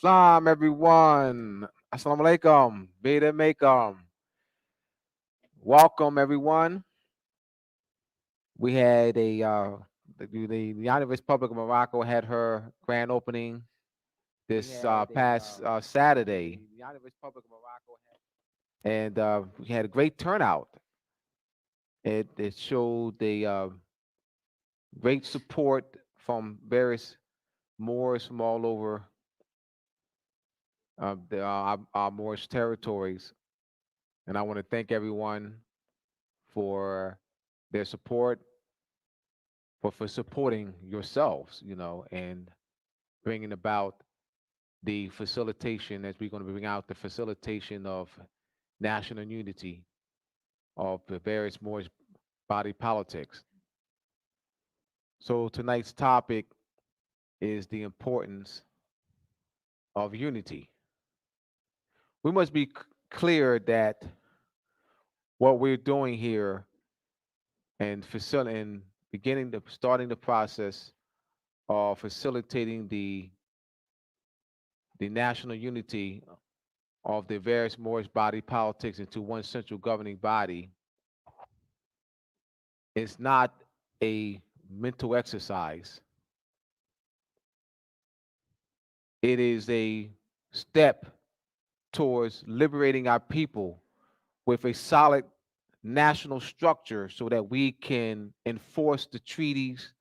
Salam, everyone. Assalamu alaikum. Beta Makam. Welcome, everyone. We had the United Republic of Morocco had her grand opening this past Saturday, and we had a great turnout. It showed the great support from various Moors from all over our Moorish territories, and I want to thank everyone for their support, for supporting yourselves, and bringing about the facilitation, as we're going to bring out the facilitation of national unity of the various Moorish body politics. So tonight's topic is the importance of unity. We must be clear that what we're doing here and starting the process of facilitating the national unity of the various Moorish body politics into one central governing body is not a mental exercise. It is a step towards liberating our people with a solid national structure so that we can enforce the treaties,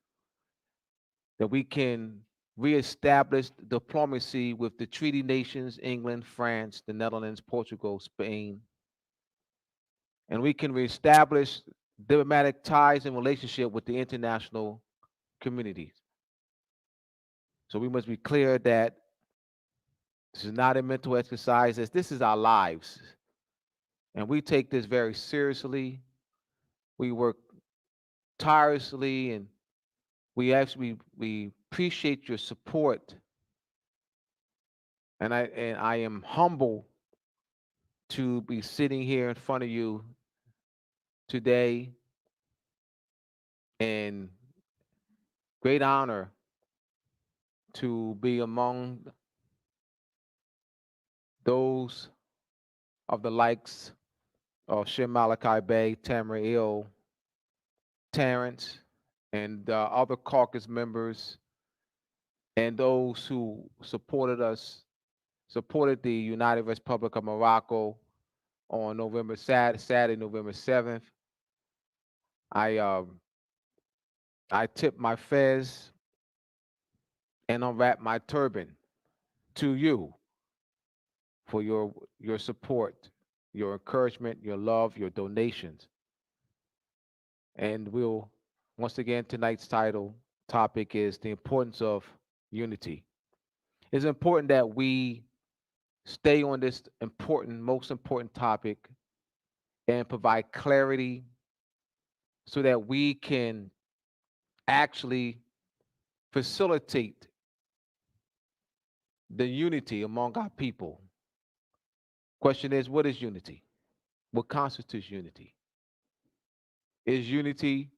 that we can reestablish diplomacy with the treaty nations, England, France, the Netherlands, Portugal, Spain, and we can reestablish diplomatic ties and relationship with the international communities. So we must be clear that this is not a mental exercise, as this is our lives. And we take this very seriously. We work tirelessly, and we appreciate your support. And I am humble to be sitting here in front of you today, and great honor to be among those of the likes of Shem Malachi Bey, Tamara Terrence, and other caucus members, and those who supported the United Republic of Morocco on Saturday, November 7th. I tip my fez and unwrap my turban to you for your support, your encouragement, your love, your donations. And once again, tonight's topic is the importance of unity. It's important that we stay on this most important topic and provide clarity so that we can actually facilitate the unity among our people. Question is, what is unity? What constitutes unity? Is unity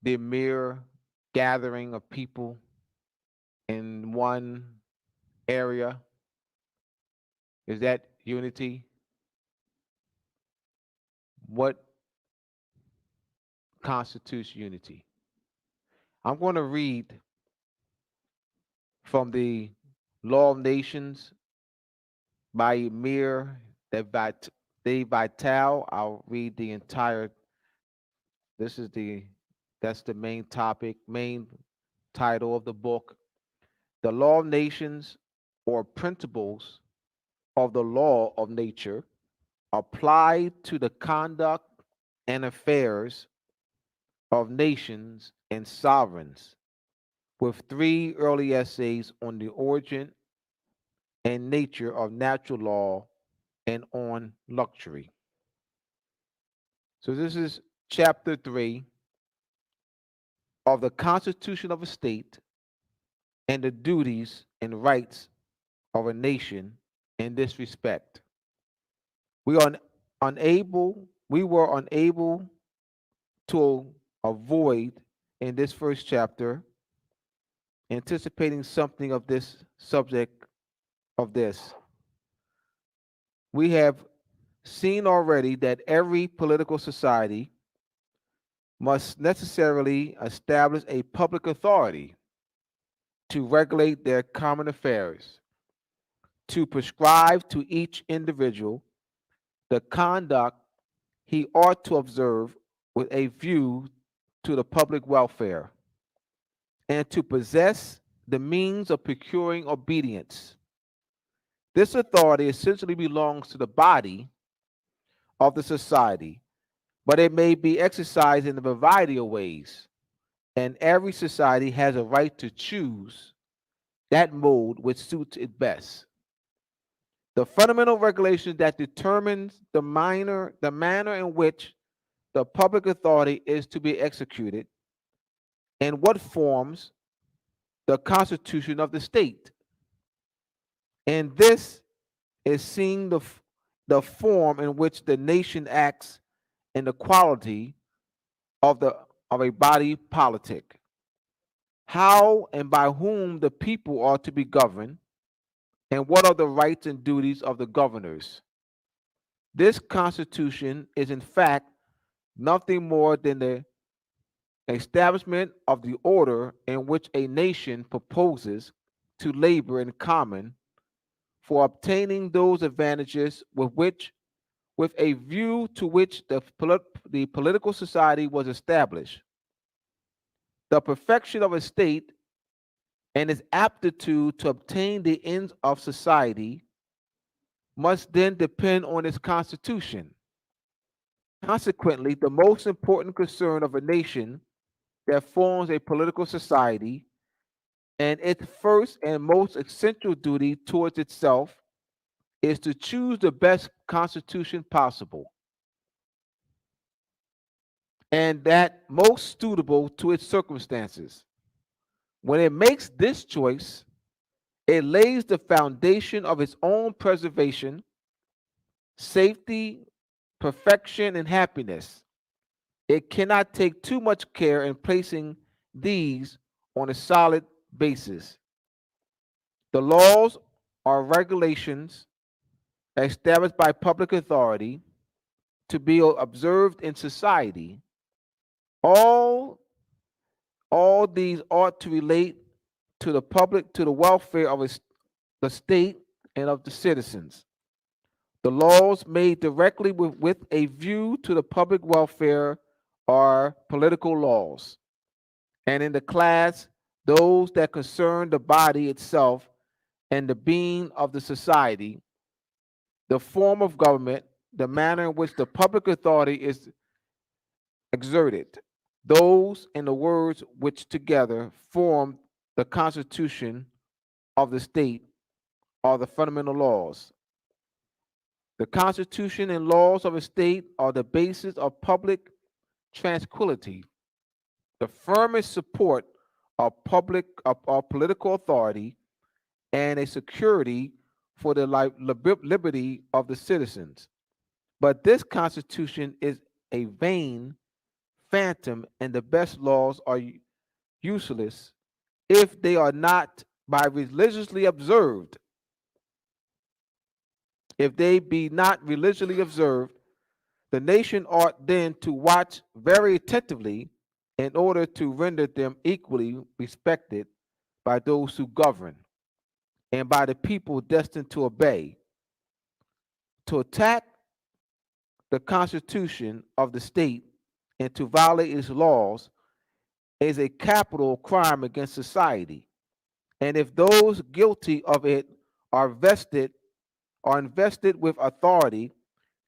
the mere gathering of people in one area? Is that unity? What constitutes unity? I'm going to read from the Law of Nations by Emir De Vital. I'll read the entire. This is that's the main topic, main title of the book. The Law of Nations, or Principles of the Law of Nature, applied to the conduct and affairs of nations and sovereigns, with three early essays on the origin and nature of natural law and on luxury. So this is chapter 3 of the Constitution of a State and the duties and rights of a nation in this respect. We were unable to avoid in this first chapter anticipating something of this subject of this, we have seen already that every political society must necessarily establish a public authority to regulate their common affairs, to prescribe to each individual the conduct he ought to observe with a view to the public welfare, and to possess the means of procuring obedience. This authority essentially belongs to the body of the society, but it may be exercised in a variety of ways, and every society has a right to choose that mode which suits it best. The fundamental regulation that determines the manner in which the public authority is to be executed and what forms the constitution of the state. And this is seeing the form in which the nation acts in the quality of the of a body politic, how and by whom the people are to be governed, and what are the rights and duties of the governors. This constitution is in fact nothing more than the establishment of the order in which a nation proposes to labor in common for obtaining those advantages with a view to which the political society was established. The perfection of a state and its aptitude to obtain the ends of society must then depend on its constitution. Consequently, the most important concern of a nation that forms a political society and its first and most essential duty towards itself is to choose the best constitution possible and that most suitable to its circumstances. When it makes this choice, it lays the foundation of its own preservation, safety, perfection, and happiness. It cannot take too much care in placing these on a solid basis. The laws are regulations established by public authority to be observed in society. All, all these ought to relate to the public, to the welfare of the state and of the citizens. The laws made directly with a view to the public welfare are political laws, and in the class, those that concern the body itself and the being of the society, the form of government, the manner in which the public authority is exerted. Those, in the words which together form the constitution of the state, are the fundamental laws. The constitution and laws of a state are the basis of public tranquility, the firmest support of political authority, and a security for the liberty of the citizens. But this constitution is a vain phantom, and the best laws are useless if they are not by religiously observed. If they be not religiously observed, the nation ought then to watch very attentively in order to render them equally respected by those who govern and by the people destined to obey. To attack the constitution of the state and to violate its laws is a capital crime against society. And if those guilty of it are invested with authority,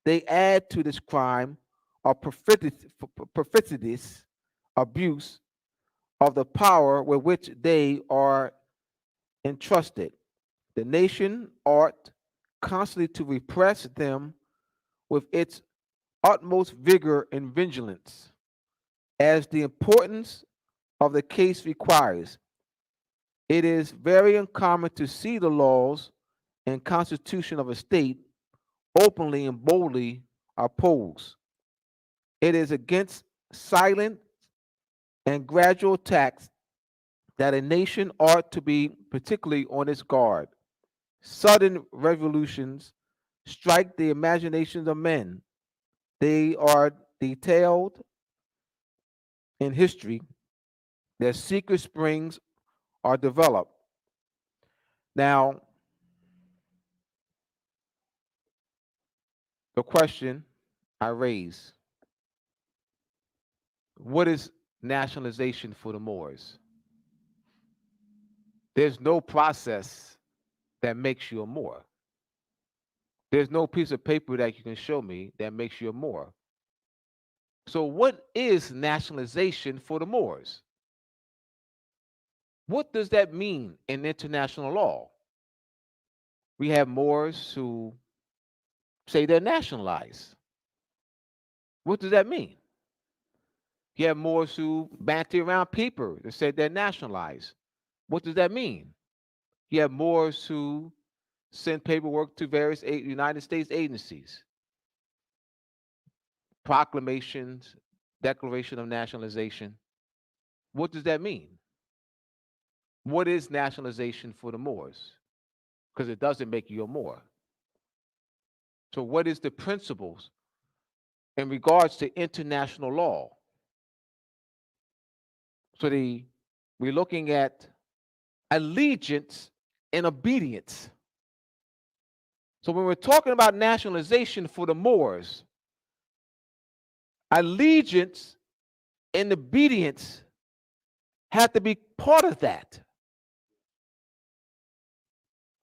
they add to this crime or perfidious abuse of the power with which they are entrusted. The nation ought constantly to repress them with its utmost vigor and vigilance, as the importance of the case requires. It is very uncommon to see the laws and constitution of a state openly and boldly opposed. It is against silent and gradual attacks that a nation ought to be particularly on its guard. Sudden revolutions strike the imaginations of men. They are detailed in history. Their secret springs are developed. Now, the question I raise, what is nationalization for the Moors? There's no process that makes you a Moor. There's no piece of paper that you can show me that makes you a Moor. So, what is nationalization for the Moors? What does that mean in international law? We have Moors who say they're nationalized. What does that mean? You have Moors who banty around paper that say they're nationalized. What does that mean? You have Moors who send paperwork to various United States agencies, proclamations, declaration of nationalization. What does that mean? What is nationalization for the Moors? Because it doesn't make you a Moor. So, what is the principles in regards to international law? So, we're looking at allegiance and obedience. So, when we're talking about nationalization for the Moors, allegiance and obedience have to be part of that.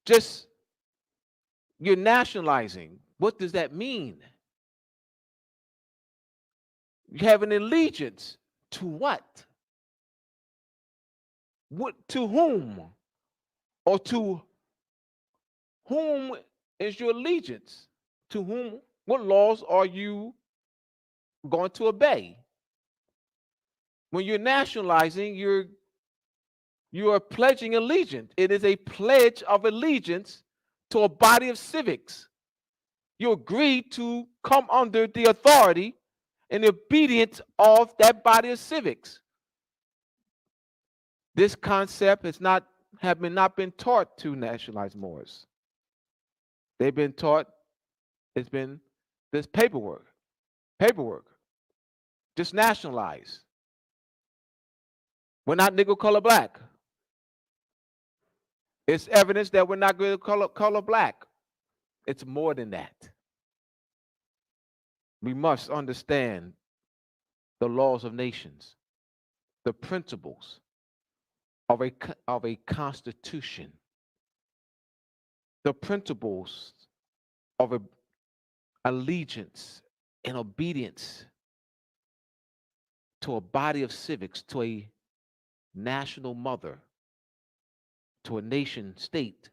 Just you're nationalizing. What does that mean? You have an allegiance to what? What to whom? Or to whom is your allegiance? To whom? What laws are you going to obey? When you're nationalizing, you are pledging allegiance. It is a pledge of allegiance to a body of civics. You agree to come under the authority and the obedience of that body of civics. This concept has not been taught to nationalized Moors. They've been taught it's been this paperwork, just nationalize. We're not Negro, color, black. It's evidence that we're not good color black. It's more than that. We must understand the laws of nations, the principles of a constitution, the principles of a allegiance and obedience to a body of civics, to a national mother, to a nation state.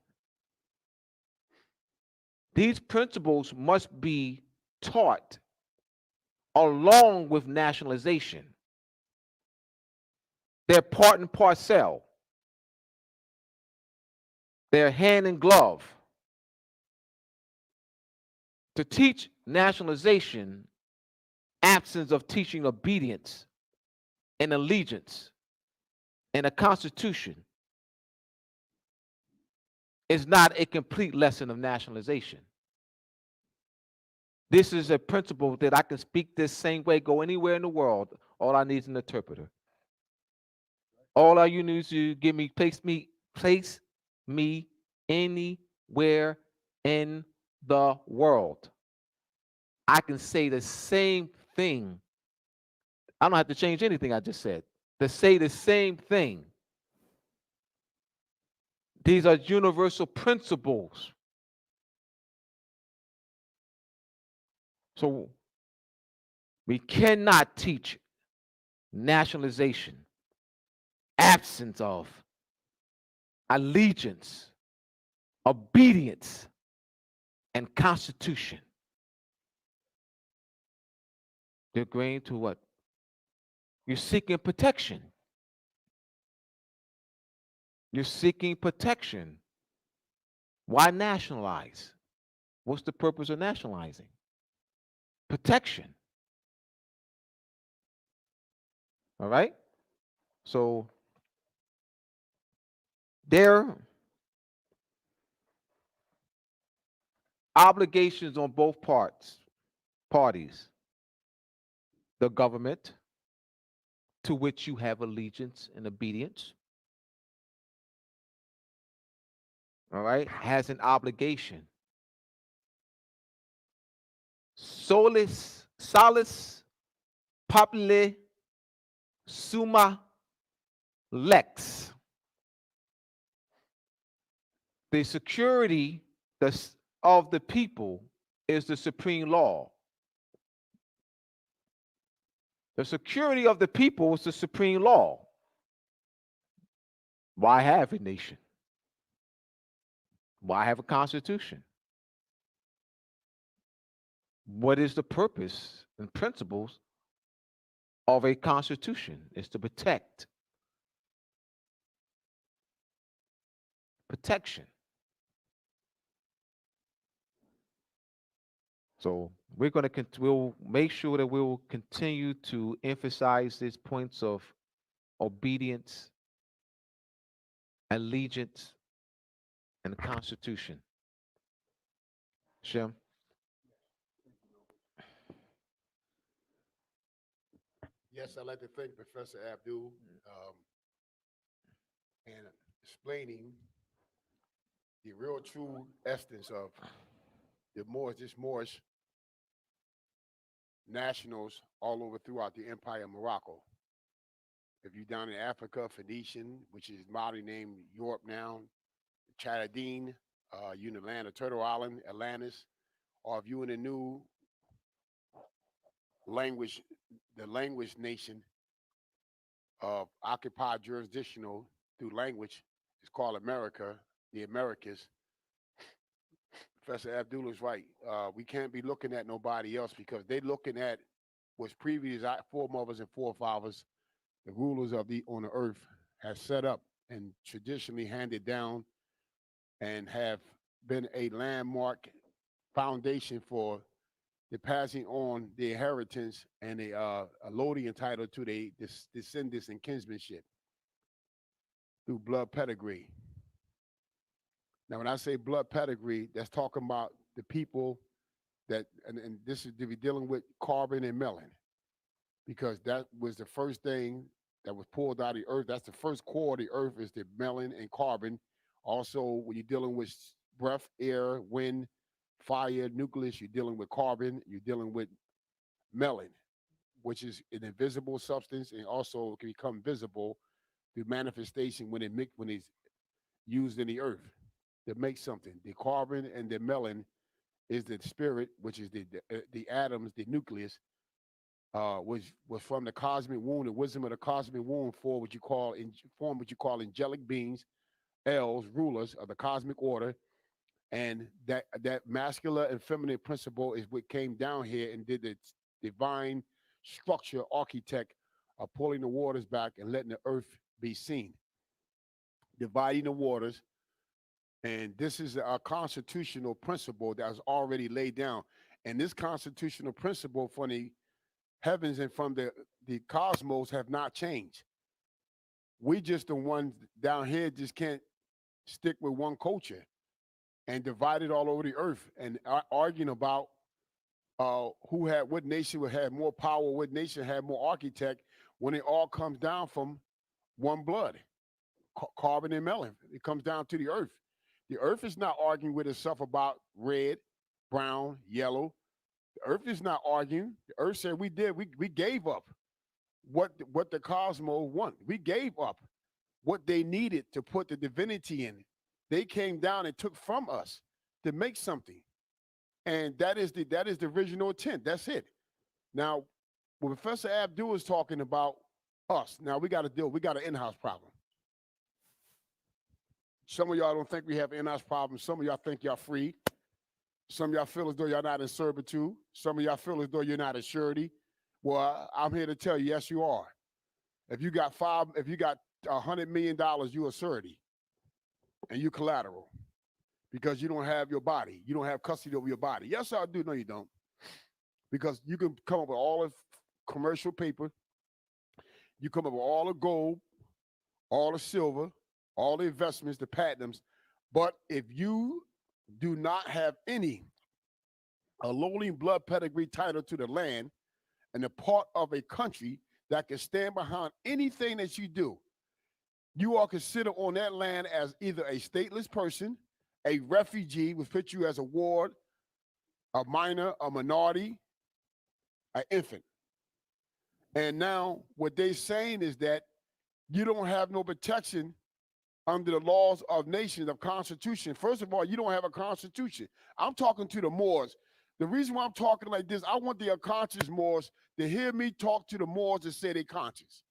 These principles must be taught along with nationalization. They're part and parcel. They're hand in glove. To teach nationalization, absence of teaching obedience and allegiance and a constitution is not a complete lesson of nationalization. This is a principle that I can speak this same way, go anywhere in the world. All I need is an interpreter. All you need is to place me anywhere in the world. I can say the same thing. I don't have to change anything I just said. To say the same thing. These are universal principles. So we cannot teach nationalization, absence of allegiance, obedience, and constitution. They're agreeing to what? You're seeking protection. You're seeking protection. Why nationalize? What's the purpose of nationalizing? Protection. All right? So there obligations on both parties. The government, to which you have allegiance and obedience, all right, has an obligation. Solus populi summa lex. The security of the people is the supreme law. The security of the people is the supreme law. Why have a nation? Why have a constitution? What is the purpose and principles of a constitution? Is to protect. Protection. So we'll make sure that we'll continue to emphasize these points of obedience, allegiance, and the Constitution. Shem. Yes, I'd like to thank Professor Abdul and explaining the real true essence of the Moorish nationals all over throughout the Empire of Morocco. If you're down in Africa, Phoenician, which is modern name Europe now, Chadadine, you in Atlanta, Turtle Island, Atlantis, or if you in the new language, the language nation of occupied jurisdictional through language, it's called America, the Americas. Professor Abdullah is right. We can't be looking at nobody else because they're looking at what's previous foremothers and forefathers, the rulers of the on the earth, has set up and traditionally handed down and have been a landmark foundation for the passing on the inheritance and a allodian title to the descendants and kinsmanship through blood pedigree. Now, when I say blood pedigree, that's talking about the people that, and this is to be dealing with carbon and melon, because that was the first thing that was pulled out of the earth. That's the first core of the earth is the melon and carbon. Also, when you're dealing with breath, air, wind, fire, nucleus, you're dealing with carbon, you're dealing with melon, which is an invisible substance and also can become visible through manifestation when it's used in the earth to make something. The carbon and the melon is the spirit, which is the atoms, the nucleus, was from the cosmic womb, the wisdom of the cosmic womb for what you call angelic beings, elves, rulers of the cosmic order, and that masculine and feminine principle is what came down here and did the divine structure architect of pulling the waters back and letting the earth be seen, dividing the waters. And this is a constitutional principle that was already laid down. And this constitutional principle from the heavens and from the cosmos have not changed. We just the ones down here just can't stick with one culture and divide it all over the earth and arguing about who had what nation would have more power, what nation had more architect when it all comes down from one blood, carbon and melon. It comes down to the earth. The earth is not arguing with itself about red, brown, yellow. The earth is not arguing. The earth said we gave up what the cosmos want. We gave up what they needed to put the divinity in. They came down and took from us to make something. And that is the original intent. That's it. Now, when Professor Abdul is talking about us, now we got an in-house problem. Some of y'all don't think we have in-house problems. Some of y'all think y'all free. Some of y'all feel as though y'all not in servitude. Some of y'all feel as though you're not a surety. Well, I'm here to tell you, yes, you are. If you got $100 million, you a surety, and you collateral because you don't have your body. You don't have custody over your body. Yes, I do. No, you don't. Because you can come up with all the commercial paper. You come up with all the gold, all the silver, all the investments, the platinums. But if you do not have any a lowly blood pedigree title to the land and a part of a country that can stand behind anything that you do. You are considered on that land as either a stateless person, a refugee, which puts you as a ward, a minor, a minority, an infant. And now what they're saying is that you don't have no protection under the laws of nations, of constitution. First of all, you don't have a constitution. I'm talking to the Moors. The reason why I'm talking like this, I want the unconscious Moors to hear me talk to the Moors and say they're conscious.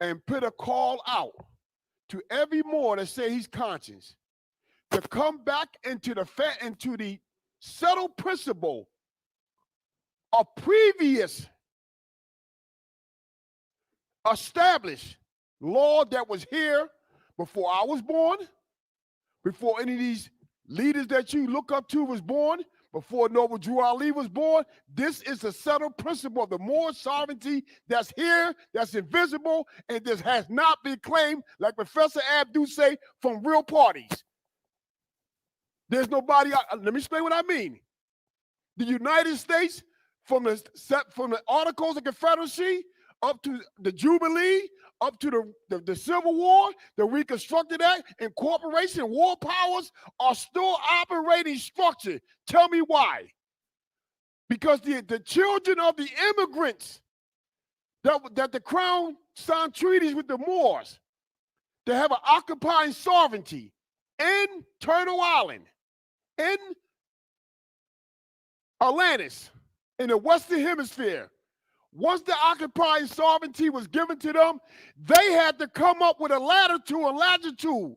And put a call out to every Moor that say he's conscious to come back into the settled principle of previous established law that was here before I was born, before any of these leaders that you look up to was born, before Noble Drew Ali was born. This is the settled principle of the Moorish sovereignty that's here, that's invisible, and this has not been claimed, like Professor Abdul say, from real parties. There's nobody, let me explain what I mean. The United States, from the Articles of Confederacy up to the Jubilee, up to the Civil War, the Reconstructed Act, incorporation, war powers are still operating structure. Tell me why. Because the children of the immigrants that the Crown signed treaties with the Moors to have an occupying sovereignty in Turtle Island, in Atlantis, in the Western Hemisphere. Once the occupying sovereignty was given to them, they had to come up with a latitude and longitude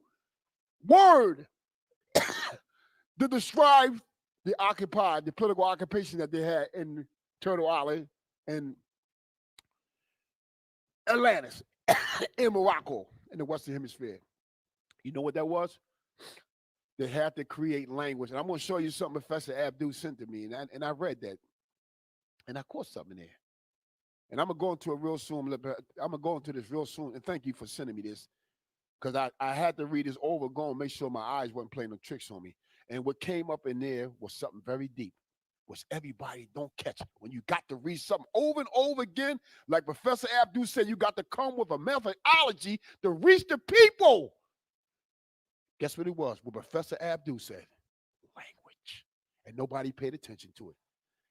word to describe the political occupation that they had in Turtle Island and Atlantis, in Morocco, in the Western Hemisphere. You know what that was? They had to create language. And I'm going to show you something Professor Abdul sent to me. And I read that. And I caught something there. And I'm going to go into it real soon. I'm going to go into this real soon. And thank you for sending me this. Because I had to read this over, go and make sure my eyes wasn't playing no tricks on me. And what came up in there was something very deep, which everybody don't catch. When you got to read something over and over again, like Professor Abdul said, you got to come with a methodology to reach the people. Guess what it was? What Professor Abdul said? Language. And nobody paid attention to it.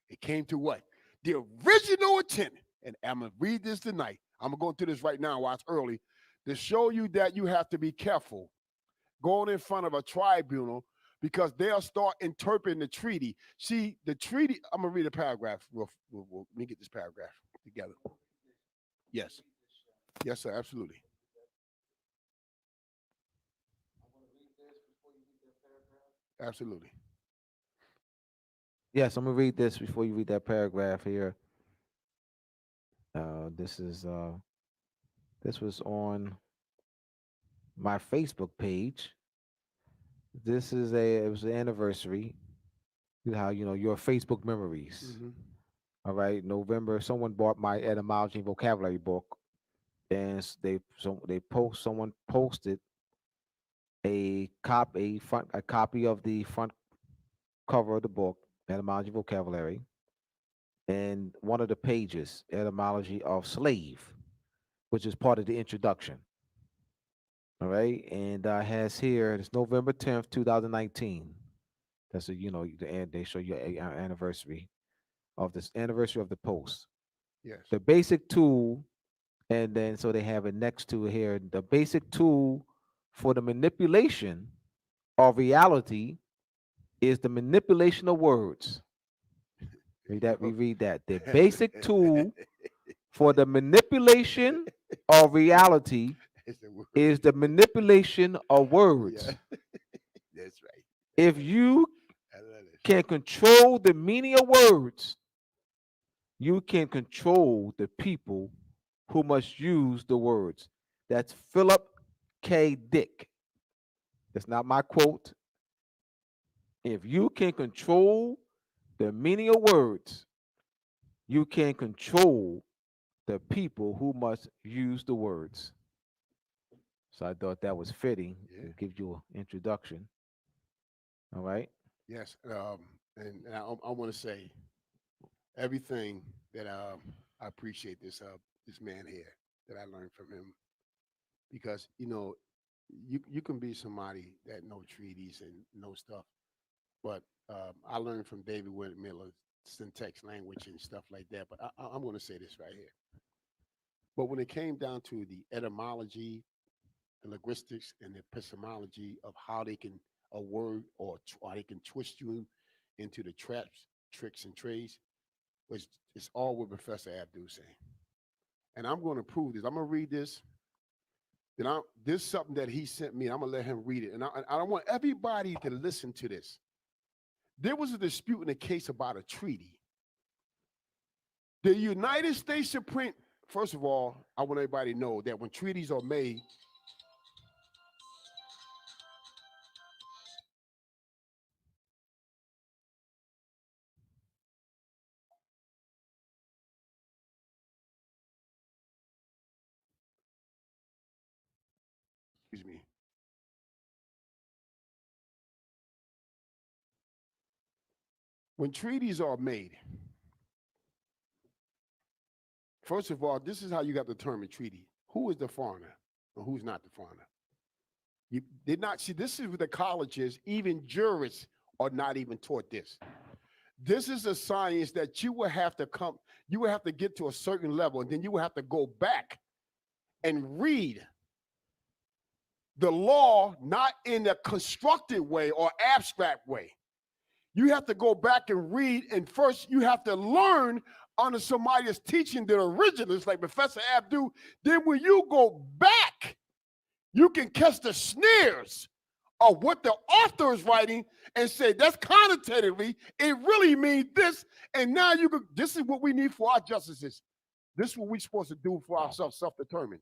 It came to what? The original intent. And I'm going to read this tonight. I'm going to go into this right now while it's early to show you that you have to be careful going in front of a tribunal because they'll start interpreting the treaty. See, the treaty, I'm going to read a paragraph. Let me get this paragraph together. Yes. Yes, sir, absolutely. Absolutely. Yes, I'm gonna read this before you read that paragraph here. This is this was on my Facebook page. This is it was an anniversary. How your Facebook memories. Mm-hmm. All right, November. Someone bought my etymology and vocabulary book, and someone posted a copy of the front cover of the book, etymology and vocabulary, and one of the pages, etymology of slave, which is part of the introduction. All right, and has here it's November 10th, 2019. That's and they show you our anniversary of the post. Yes. The basic tool, and then so they have it next to here. The basic tool for the manipulation of reality is the manipulation of words. We read that. The basic tool for the manipulation of reality is the manipulation of words. Yeah. That's right. If you can control the meaning of words, you can control the people who must use the words. That's Philip K. Dick. That's not my quote. If you can control the meaning of words, you can control the people who must use the words. So I thought that was fitting to give you an introduction. All right. Yes. And I want to say everything that I appreciate this man here that I learned from him because you can be somebody that know treaties and know stuff, but I learned from David Wynn Miller syntax language and stuff like that. But I'm going to say this right here. But when it came down to the etymology, the linguistics, and the epistemology of how they can a word or they can twist you into the traps, tricks, and trades, which is all what Professor Abdul saying. And I'm going to prove this. I'm going to read this. Then this is something that he sent me. I'm going to let him read it. And I want everybody to listen to this. There was a dispute in a case about a treaty. The United States Supreme, first of all, I want everybody to know that when treaties are made, excuse me, when treaties are made, first of all, this is how you got to determine treaty. Who is the foreigner and who's not the foreigner? You did not see this is with the colleges, even jurists are not even taught this. This is a science that you will have to get to a certain level, and then you will have to go back and read the law, not in a constructed way or abstract way. You have to go back and read, and first you have to learn under somebody that's teaching the originals, like Professor Abdul. Then when you go back, you can catch the sneers of what the author is writing and say that's connotatively, it really means this. And now this is what we need for our justices. This is what we're supposed to do for ourselves, self-determined.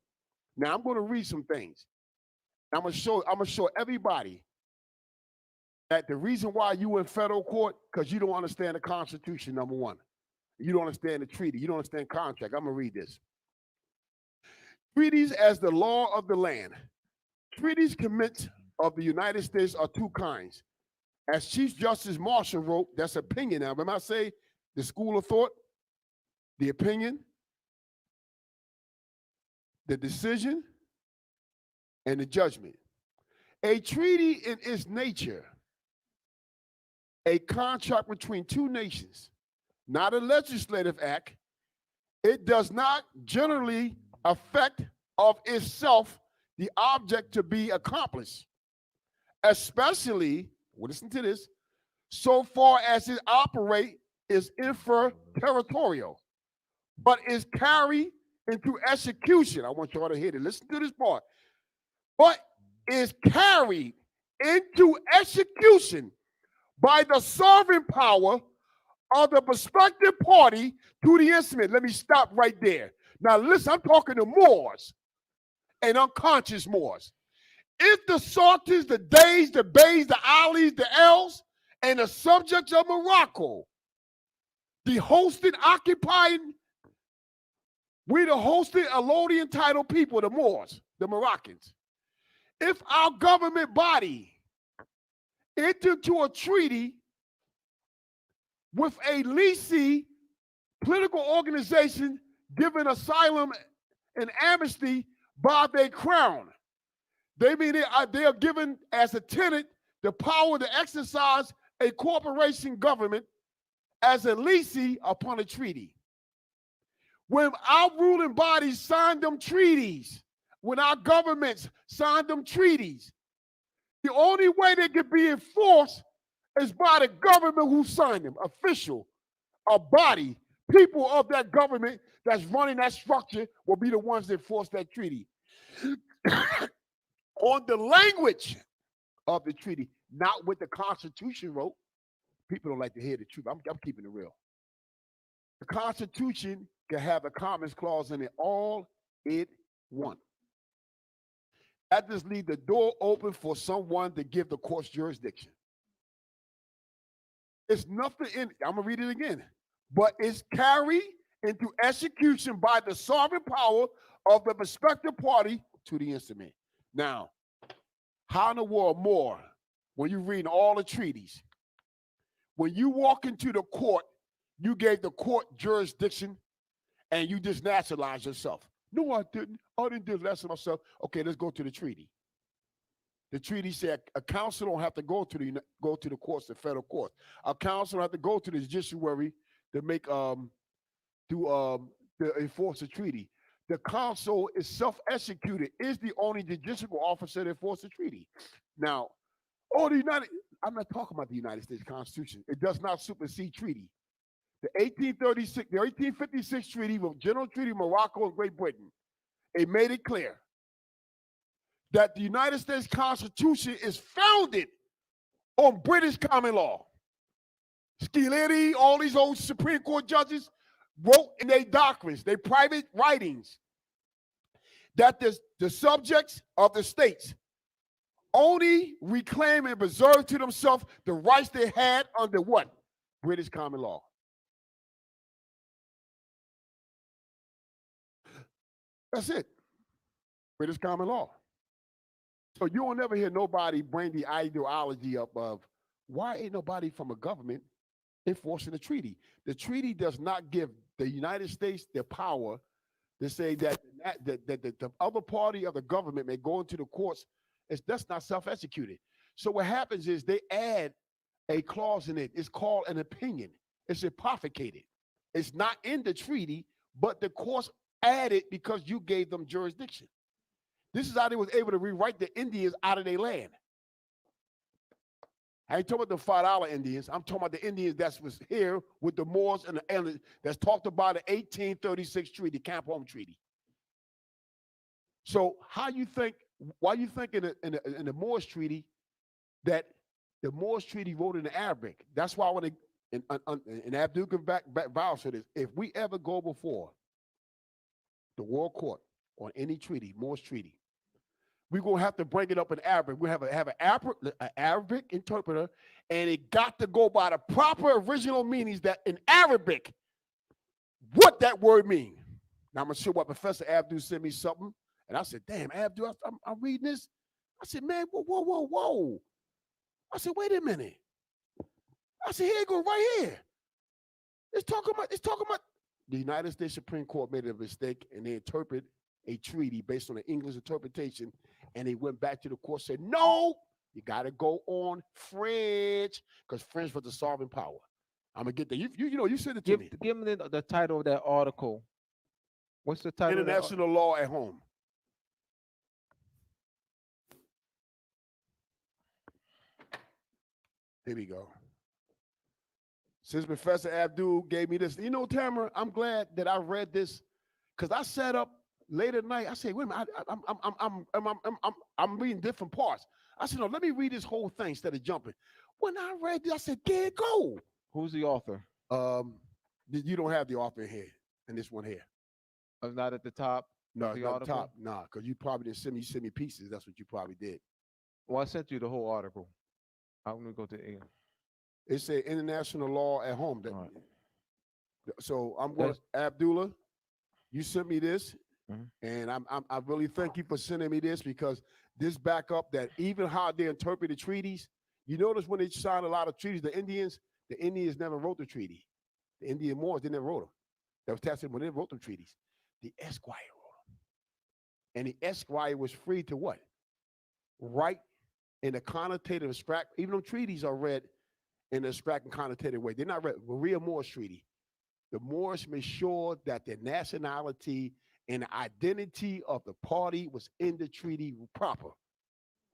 Now I'm going to read some things. I'm going to show everybody that the reason why you in federal court, because you don't understand the Constitution, number one. You don't understand the treaty. You don't understand contract. I'm going to read this. Treaties as the law of the land. Treaties commit of the United States are two kinds. As Chief Justice Marshall wrote, that's opinion. Now, remember I say the school of thought, the opinion, the decision, and the judgment. A treaty in its nature, a contract between two nations, not a legislative act. It does not generally affect of itself the object to be accomplished, especially, listen to this, so far as it operates is inter-territorial, but is carried into execution. I want you all to hear it. Listen to this part. But is carried into execution by the sovereign power of the prospective party to the instrument. Let me stop right there. Now listen, I'm talking to Moors and unconscious Moors. If the Sultans, the Days, the Beys, the Alis, the Els, and the subjects of Morocco, the hosted, occupying, we the hosted, allotted, entitled people, the Moors, the Moroccans. If our government body entered into a treaty with a leasee political organization given asylum and amnesty by their crown, they mean they are given as a tenant the power to exercise a corporation government as a leasee upon a treaty. When our ruling bodies signed them treaties, when our governments signed them treaties, the only way they can be enforced is by the government who signed them, official, a body, people of that government that's running that structure will be the ones that enforce that treaty. On the language of the treaty, not what the Constitution wrote. People don't like to hear the truth. I'm keeping it real. The Constitution can have a Commons Clause in it all it wants. That just leaves the door open for someone to give the court's jurisdiction. It's nothing in it. I'm going to read it again. But it's carried into execution by the sovereign power of the respective party to the instrument. Now, how in the world more, when you read all the treaties, When you walk into the court, you gave the court jurisdiction and you just nationalized yourself. No, I didn't. I didn't denationalize myself. Okay, let's go to the treaty. The treaty said a council don't have to go to the courts, the federal courts. A council don't have to go to the judiciary to make to enforce the treaty. The council is self-executed, is the only judicial officer that enforces the treaty. Now, I'm not talking about the United States Constitution. It does not supersede treaty. The 1856 treaty, with General Treaty of Morocco and Great Britain, it made it clear that the United States Constitution is founded on British common law. Scalia, all these old Supreme Court judges wrote in their doctrines, their private writings, that the subjects of the states only reclaim and preserve to themselves the rights they had under what? British common law. That's it. British common law. So you will never hear nobody bring the ideology up of why ain't nobody from a government enforcing the treaty. The treaty does not give the United States the power to say that the other party of the government may go into the courts. That's not self-executed. So what happens is they add a clause in it. It's called an opinion. It's hypothecated. It's not in the treaty, but the courts added because you gave them jurisdiction. This is how they was able to rewrite the Indians out of their land. I ain't talking about the $5 Indians. I'm talking about the Indians that was here with the Moors and the that's talked about the 1836 treaty, Camp Home Treaty. So why you think in the Moorish treaty that the Moorish treaty wrote in Arabic? That's why I want to, and Abdul can vouch for this. If we ever go before the World Court on any treaty, Moorish treaty, we're going to have to bring it up in Arabic. We have an Arabic interpreter, and it got to go by the proper original meanings that in Arabic, what that word means. Now, I'm going to show what Professor Abdul sent me something, and I said, damn, Abdul, I'm reading this. I said, man, whoa. I said, wait a minute. I said, here it go right here. It's talking about the United States Supreme Court made a mistake, and they interpret a treaty based on the English interpretation, and they went back to the court and said, no, you got to go on French, because French was the sovereign power. I'm going to get there. You sent it to me. Give me the title of that article. What's the title? International Law at Home. Here we go. Since Professor Abdul gave me this, Tamara, I'm glad that I read this, because I sat up late at night. I said, wait a minute, I'm reading different parts. I said, no, let me read this whole thing instead of jumping. When I read this, I said, there it go. Who's the author? You don't have the author here, in this one here. Not at the top? No, not at the top. Nah, because you probably didn't send me pieces. That's what you probably did. Well, I sent you the whole article. I'm going to go to the end. It said international law at home. Right. So I'm going to, Abdullah, you sent me this, and I really thank you for sending me this, because this back up that even how they interpret the treaties. You notice when they signed a lot of treaties, the Indians never wrote the treaty. The Indian Moors, they never wrote them. That was tested when they wrote the treaties. The Esquire wrote them. And the Esquire was free to what? Write in a connotative abstract, even though treaties are read in an abstract and connotative way. They're not read. Maria Moorish treaty. The Moorish made sure that their nationality and the identity of the party was in the treaty proper.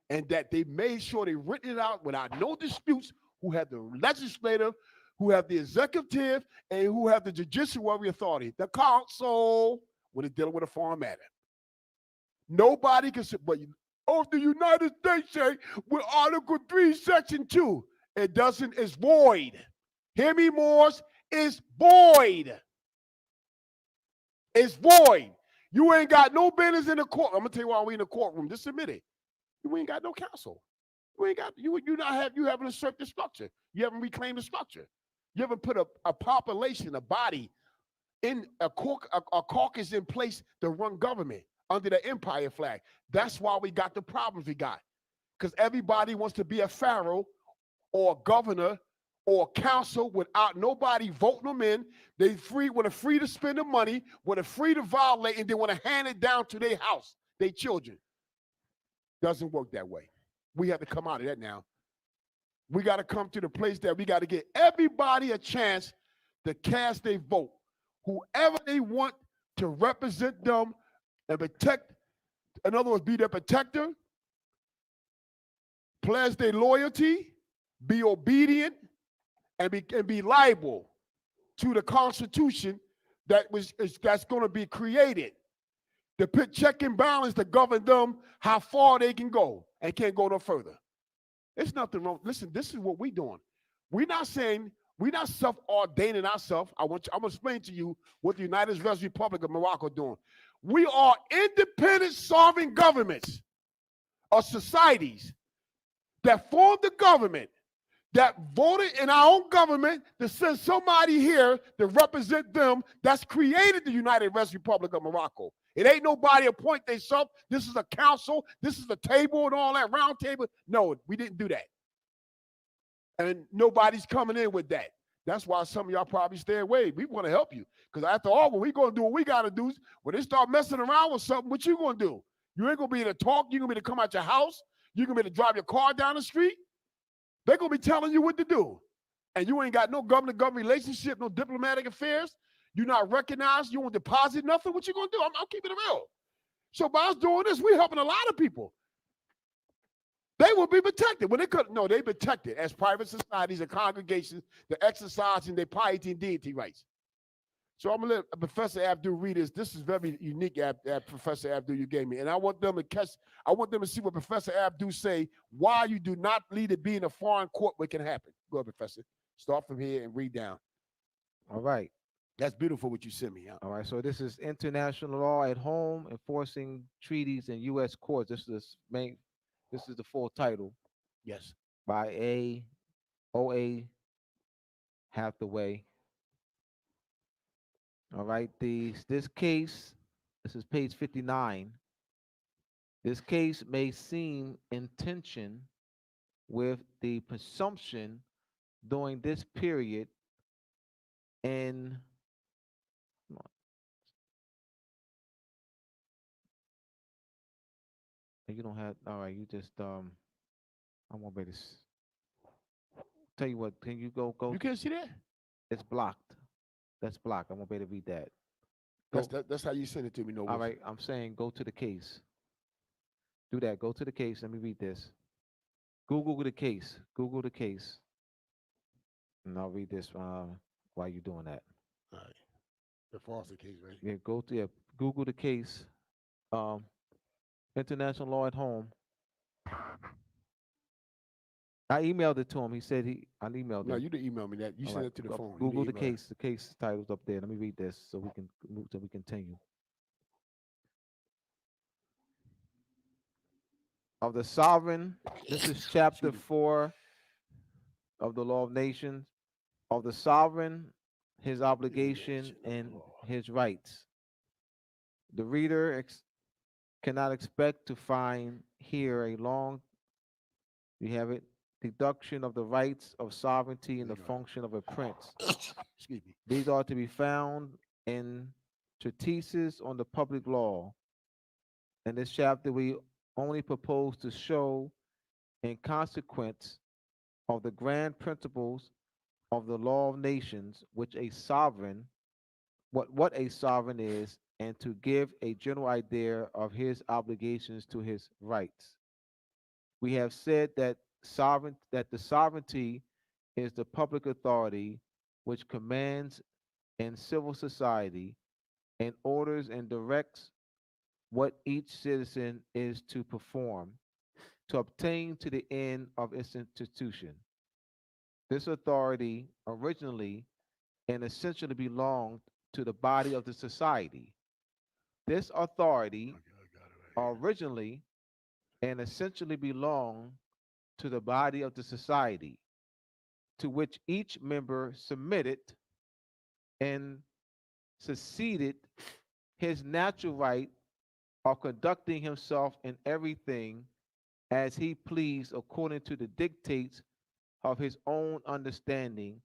And that they made sure they written it out without no disputes, who have the legislative, who have the executive, and who have the judiciary authority, the council, when it's dealing with a foreign matter. Nobody can say, but the United States say with Article 3, Section 2, it doesn't, it's void. Hear me, Moors, it's void. It's void. You ain't got no business in the court. I'm gonna tell you why we in the courtroom. Just admit it. You ain't got no counsel. You haven't usurped the structure. You haven't reclaimed the structure. You haven't put a population, a body, in a caucus in place to run government under the empire flag. That's why we got the problems we got. Because everybody wants to be a pharaoh or a governor or council without nobody voting them in. They want to free to spend the money, want to free to violate, and they want to hand it down to their house, their children. Doesn't work that way. We have to come out of that now. We got to come to the place that we got to get everybody a chance to cast their vote. Whoever they want to represent them and protect, in other words, be their protector, pledge their loyalty, be obedient, and be liable to the Constitution that's going to be created to put check and balance to govern them how far they can go and can't go no further. There's nothing wrong. Listen, this is what we're doing. We're not saying, we're not self-ordaining ourselves. I'm going to explain to you what the United States Republic of Morocco are doing. We are independent sovereign governments or societies that formed the government, that voted in our own government to send somebody here to represent them that's created the United States Republic of Morocco. It ain't nobody appoint themselves. This is a council. This is a table and all that, round table. No, we didn't do that. And nobody's coming in with that. That's why some of y'all probably stay away. We want to help you. Because after all, when we going to do what we got to do, when they start messing around with something, what you going to do? You ain't going to be able to talk. You're going to be able to come out your house. You're going to be able to drive your car down the street. They're going to be telling you what to do. And you ain't got no government-to-government relationship, no diplomatic affairs. You're not recognized. You won't deposit nothing. What you going to do? I'm keeping it real. So by us doing this, we're helping a lot of people. They will be protected. When they could, no, they protected as private societies and congregations that exercising their piety and deity rights. So I'm going to let Professor Abdul read this. This is very unique, Professor Abdul, you gave me. And I want them to see what Professor Abdul say, why you do not believe it being a foreign court what can happen. Go ahead, Professor. Start from here and read down. All right. That's beautiful what you sent me. All right. So this is international law at home, enforcing treaties in U.S. courts. This is the full title. Yes. By O.A. Hathaway. All right. This case, this is page 59. This case may seem in tension with the presumption during this period in you don't have, all right, you just I won't be able to tell you what, can you go You can't see that? It's blocked. That's blocked. I won't be able to read that. That's how you send it to me, no. All right, I'm saying go to the case. Do that. Go to the case. Let me read this. Google the case. Google the case. And I'll read this while you're doing that. All right. The Foster case, right? Yeah, Google the case. International law at home. I emailed it to him. He said I emailed it. No, you didn't email me that. You sent it to the phone. Google the case. The case title's up there. Let me read this so we can move. So we continue. Of the sovereign. This is chapter 4 of the Law of Nations. Of the sovereign, his obligation and his rights. The reader cannot expect to find here a long, you have it, deduction of the rights of sovereignty and the function of a prince. Excuse me. These are to be found in treatises on the public law. In this chapter, we only propose to show, in consequence of the grand principles of the law of nations, which a sovereign, what a sovereign is, and to give a general idea of his obligations to his rights. We have said that the sovereignty is the public authority which commands in civil society and orders and directs what each citizen is to perform to obtain to the end of its institution. This authority originally and essentially belonged to the body of the society. This authority originally and essentially belonged to the body of the society, to which each member submitted and succeeded his natural right of conducting himself in everything as he pleased according to the dictates of his own understanding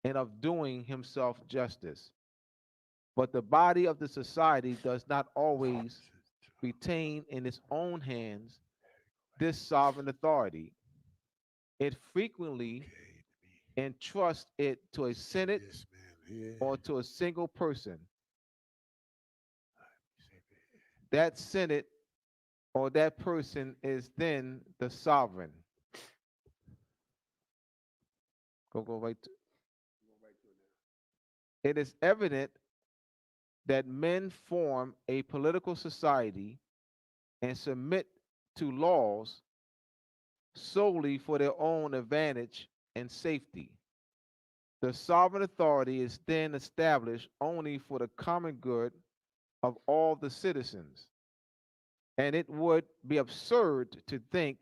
and of doing himself justice. But the body of the society does not always retain in its own hands this sovereign authority. It frequently entrusts it to a senate This man here. or to a single person. That senate or that person is then the sovereign. Go right. It is evident that men form a political society and submit to laws solely for their own advantage and safety. The sovereign authority is then established only for the common good of all the citizens, and it would be absurd to think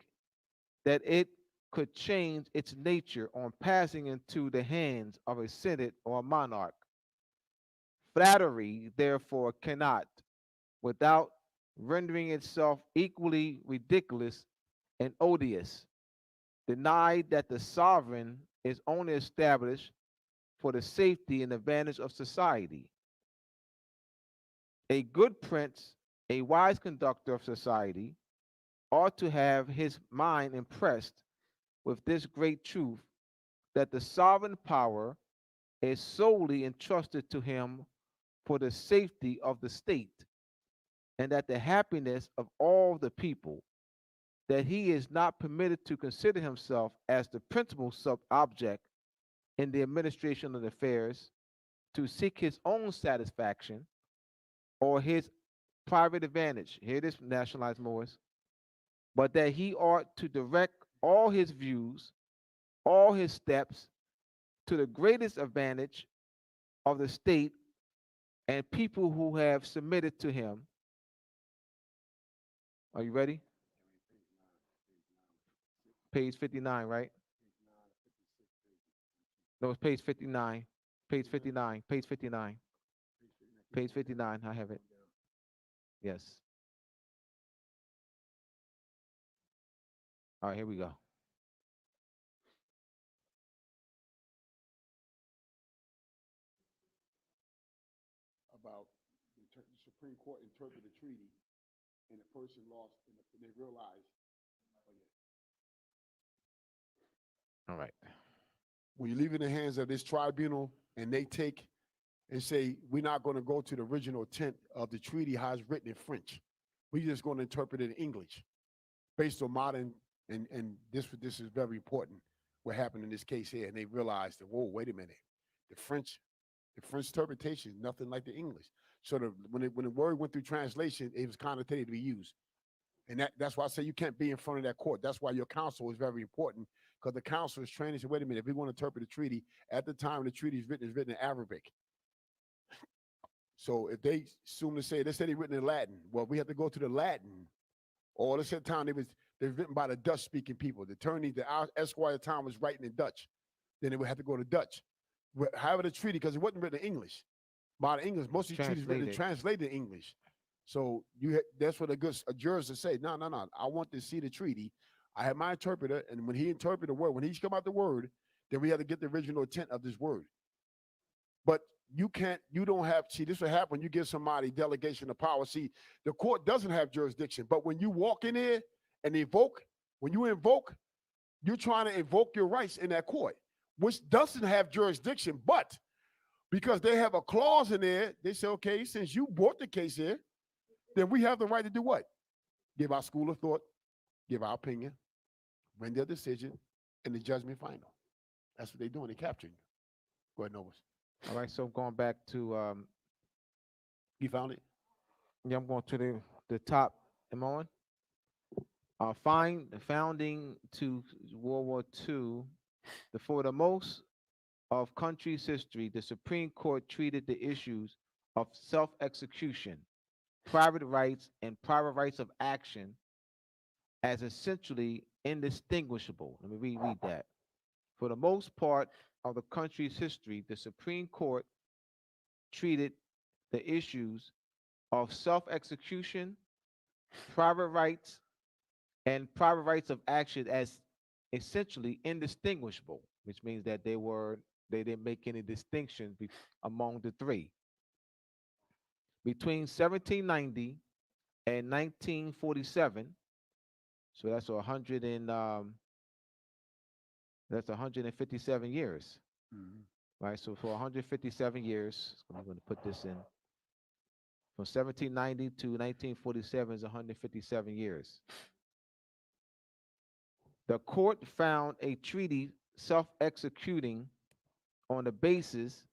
that it could change its nature on passing into the hands of a senate or a monarch. Flattery, therefore, cannot, without rendering itself equally ridiculous and odious, deny that the sovereign is only established for the safety and advantage of society. A good prince, a wise conductor of society, ought to have his mind impressed with this great truth that the sovereign power is solely entrusted to him for the safety of the state and that the happiness of all the people, that he is not permitted to consider himself as the principal sub object in the administration of affairs, to seek his own satisfaction or his private advantage. Here it is, nationalized Moors, but that he ought to direct all his views, all his steps to the greatest advantage of the state and people who have submitted to him. Are you ready? Page 59, right? No, it's page 59. Page 59. Page 59. Page 59. I have it. Yes. All right, here we go. About the Supreme Court interpreted the treaty, and the person lost, and they realized, oh yeah, All right. when you leave it in the hands of this tribunal, and they take and say, we're not going to go to the original intent of the treaty how it's written in French. We're just going to interpret it in English based on modern, and this is very important, what happened in this case here. And they realized that, whoa, wait a minute. The French interpretation is nothing like the English. So when the word went through translation, it was connotated to be used. And that's why I say you can't be in front of that court. That's why your counsel is very important, because the counsel is trained and say, wait a minute, if we want to interpret the treaty, at the time the treaty is written in Arabic. So if they assume to say, they said it written in Latin, well, we have to go to the Latin. Or let's say time they were written by the Dutch speaking people. The attorney, the Esquire at the time was writing in Dutch. Then they would have to go to Dutch. However, the treaty, because it wasn't written in English. By the English, most of these treaties written translated in English. So that's what a jurors to say, no, I want to see the treaty. I have my interpreter, and when he interpreted the word, when he's come out the word, then we have to get the original intent of this word. But you don't have, see, this will happen when you give somebody delegation of power. See, the court doesn't have jurisdiction, but when you walk in there and when you invoke, you're trying to invoke your rights in that court, which doesn't have jurisdiction, but because they have a clause in there, they say, okay, since you brought the case here, then we have the right to do what? Give our school of thought, give our opinion, render a decision, and the judgment final. That's what they're doing. They're capturing you. Go ahead, Novus. All right, so going back to You found it? yeah, I'm going to the top. Am I on? Founding to World War II, for the most of country's history, the Supreme Court treated the issues of self-execution, private rights, and private rights of action as essentially indistinguishable. Let me reread that. For the most part of the country's history, the Supreme Court treated the issues of self-execution, private rights, and private rights of action as essentially indistinguishable, which means that they didn't make any distinction among the three. Between 1790 and 1947, so that's 157 years, Mhm. right? So for 157 years, I'm going to put this in. From 1790 to 1947 is 157 years. The court found a treaty self-executing on the basis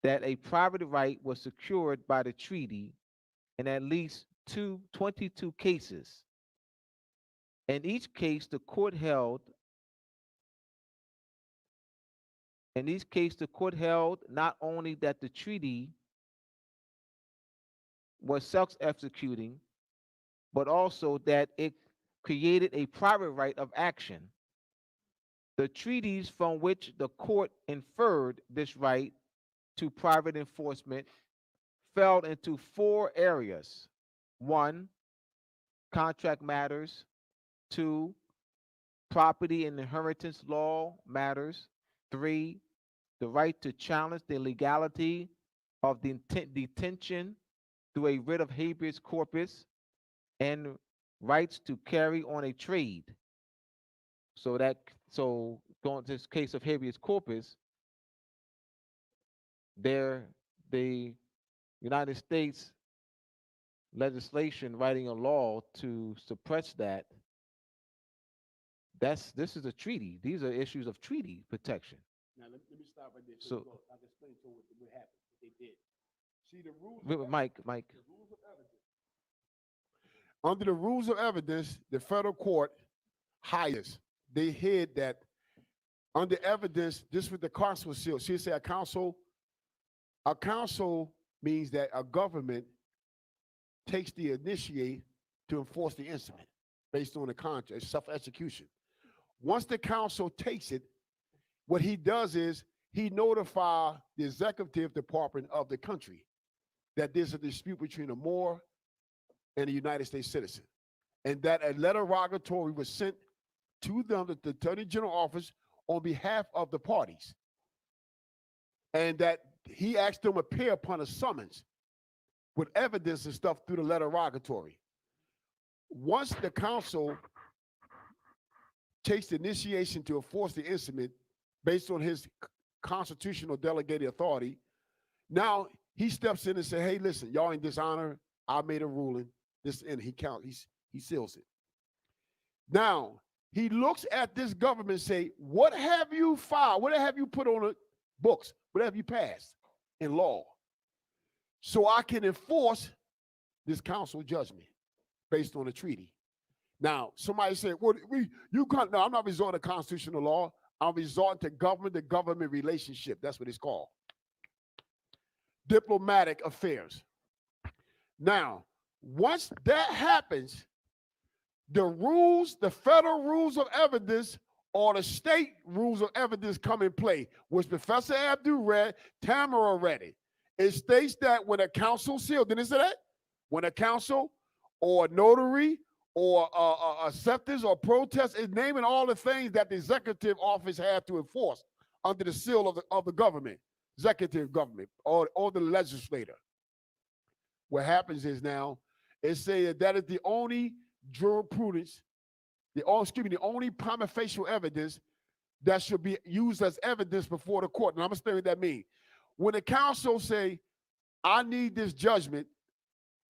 that a private right was secured by the treaty in at least 22 cases. In each case, the court held not only that the treaty was self-executing, but also that it created a private right of action. The treaties from which the court inferred this right to private enforcement fell into four areas. One, contract matters. Two, property and inheritance law matters. Three, the right to challenge the legality of the detention through a writ of habeas corpus, and rights to carry on a trade. So going to this case of habeas corpus, there the United States legislation writing a law to suppress that. This is a treaty. These are issues of treaty protection. Now let me stop right there. So I'll explain to what happened, what they did. See the rules. Mike. The rules of evidence. Under the rules of evidence, the federal court highest. They hid that under evidence. This was the consul seal. She said a council. A council means that a government takes the initiate to enforce the instrument based on the contract, self-execution. Once the council takes it, what he does is he notifies the executive department of the country that there's a dispute between a Moor and a United States citizen, and that a letter rogatory was sent to them, the Attorney General office, on behalf of the parties, and that he asked them to appear upon a summons with evidence and stuff through the letter rogatory. Once the council takes the initiation to enforce the instrument based on his constitutional delegated authority, now he steps in and says, hey, listen, y'all in dishonor. I made a ruling. This, and he seals it. Now, he looks at this government and say, what have you filed? What have you put on the books? What have you passed in law? So I can enforce this council judgment based on a treaty. Now, somebody said, well, no, I'm not resorting to constitutional law. I'm resorting to government-to-government relationship. That's what it's called. Diplomatic affairs. Now, once that happens, the federal rules of evidence or the state rules of evidence come in play, which Professor Abdul read, Tamara read it. It states that when a council seal, didn't it say that? When a council or a notary or acceptance or protest is naming all the things that the executive office had to enforce under the seal of the government, executive government, or the legislator. What happens is now, it says that is the only jurisprudence, the only prima facie evidence that should be used as evidence before the court. And I'm going to explain what that means. When the council say, I need this judgment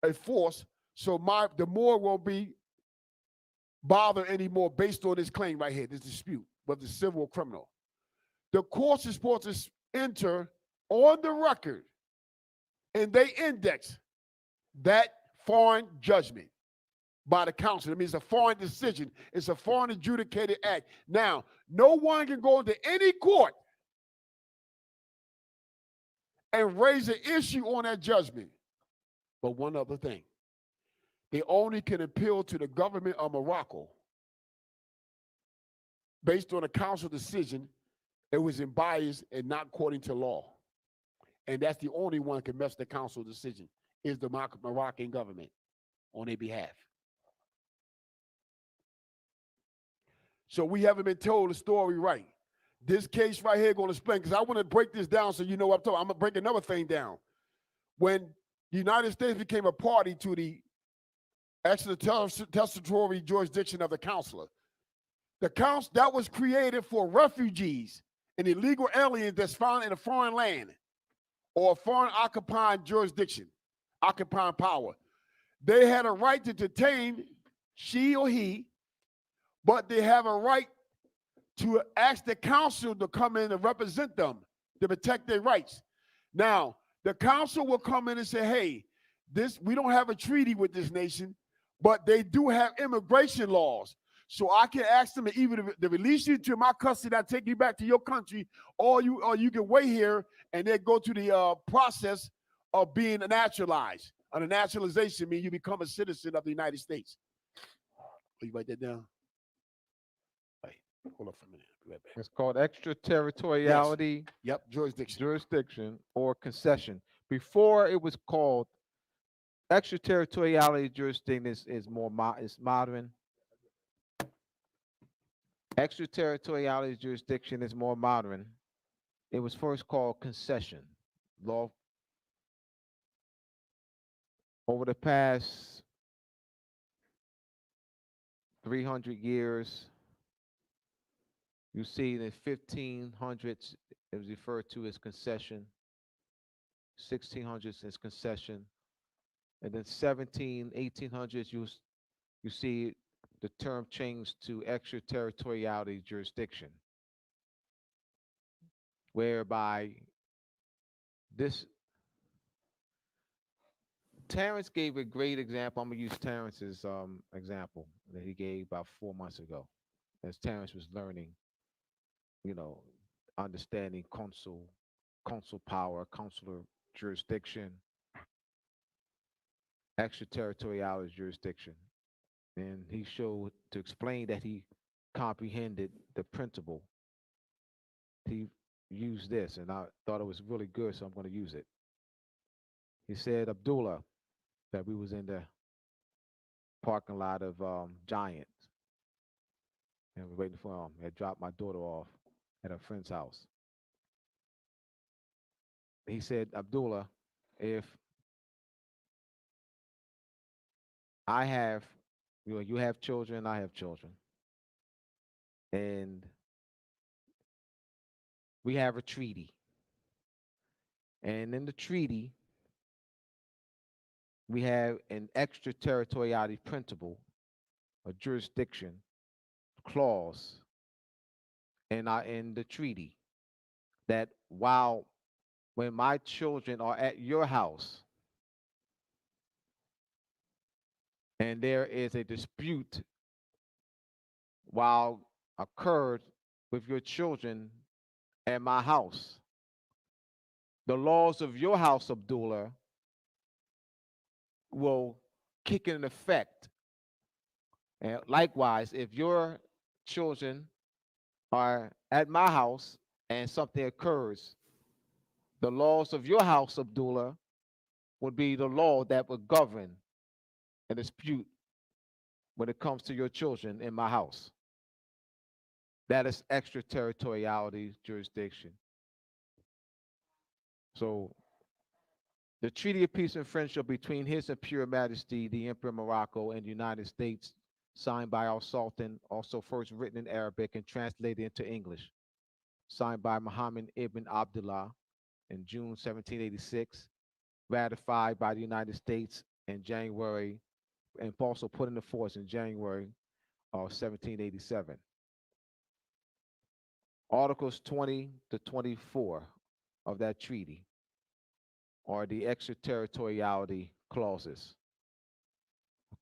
enforced, so the Moor won't be bothered anymore based on this claim right here, this dispute, whether it's civil or criminal. The court is supposed to enter on the record, and they index that foreign judgment by the council. It means a foreign decision. It's a foreign adjudicated act. Now, no one can go into any court and raise an issue on that judgment. But one other thing, they only can appeal to the government of Morocco based on a council decision. It was unbiased and not according to law. And that's the only one can mess the council decision, is the Moroccan government on their behalf. So we haven't been told the story right. This case right here going to explain, because I want to break this down so you know what I'm talking. I'm going to break another thing down. When the United States became a party to the extra-territorial jurisdiction of the consular, the council that was created for refugees and illegal aliens that's found in a foreign land or a foreign occupying jurisdiction, occupying power. They had a right to detain she or he, but they have a right to ask the council to come in and represent them to protect their rights. Now, the council will come in and say, hey, we don't have a treaty with this nation, but they do have immigration laws. So I can ask them to either to release you to my custody, I take you back to your country, or you can wait here and then go through the process of being naturalized. And a naturalization means you become a citizen of the United States. You write that down? Wait, hold up for a minute. Be right back. It's called extraterritoriality. Yep, jurisdiction. Jurisdiction or concession. Before it was called extraterritoriality jurisdiction is more is modern. Extraterritoriality jurisdiction is more modern. It was first called concession. Law over the past 300 years, you see in the 1500s it was referred to as concession, 1600s as concession, and then 1800s you see the term changed to extraterritoriality jurisdiction, whereby this Terrence gave a great example. I'm gonna use Terrence's example that he gave about 4 months ago, as Terrence was learning, you know, understanding consul power, consular jurisdiction, extraterritoriality jurisdiction, and he showed to explain that he comprehended the principle. He used this, and I thought it was really good, so I'm going to use it. He said, Abdullah, that we was in the parking lot of Giant, and we're waiting for him. I dropped my daughter off at a friend's house. He said, Abdullah, if I have, you have children, I have children, and we have a treaty. And in the treaty, we have an extraterritoriality principle, a jurisdiction clause in the treaty that when my children are at your house and there is a dispute while occurred with your children at my house, the laws of your house, Abdullah, will kick in effect. And likewise, if your children are at my house and something occurs, the laws of your house, Abdullah, would be the law that would govern a dispute when it comes to your children in my house. That is extraterritoriality jurisdiction. So the Treaty of Peace and Friendship between His Imperial Majesty, the Emperor of Morocco, and the United States, signed by our Sultan, also first written in Arabic and translated into English, signed by Muhammad ibn Abdullah in June 1786, ratified by the United States in January, and also put into force in January of 1787. Articles 20 to 24 of that treaty are the extraterritoriality clauses,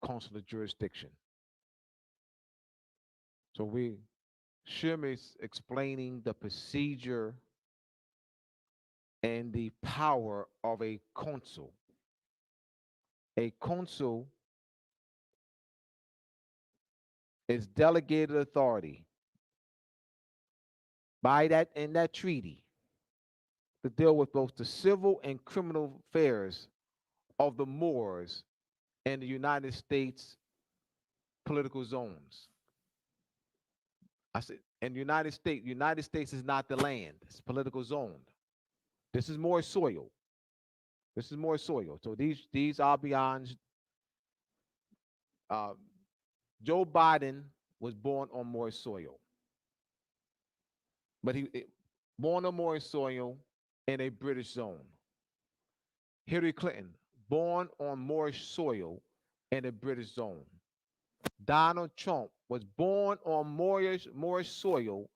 consular jurisdiction. So Shem is explaining the procedure and the power of a consul. A consul is delegated authority in that treaty to deal with both the civil and criminal affairs of the Moors in the United States political zones. I said, and United States is not the land. It's political zone. This is more soil. This is more soil. So these are beyond. Uh, Joe Biden was born on Moorish soil, but born on Moorish soil in a British zone. Hillary Clinton, born on Moorish soil in a British zone. Donald Trump was born on Moorish soil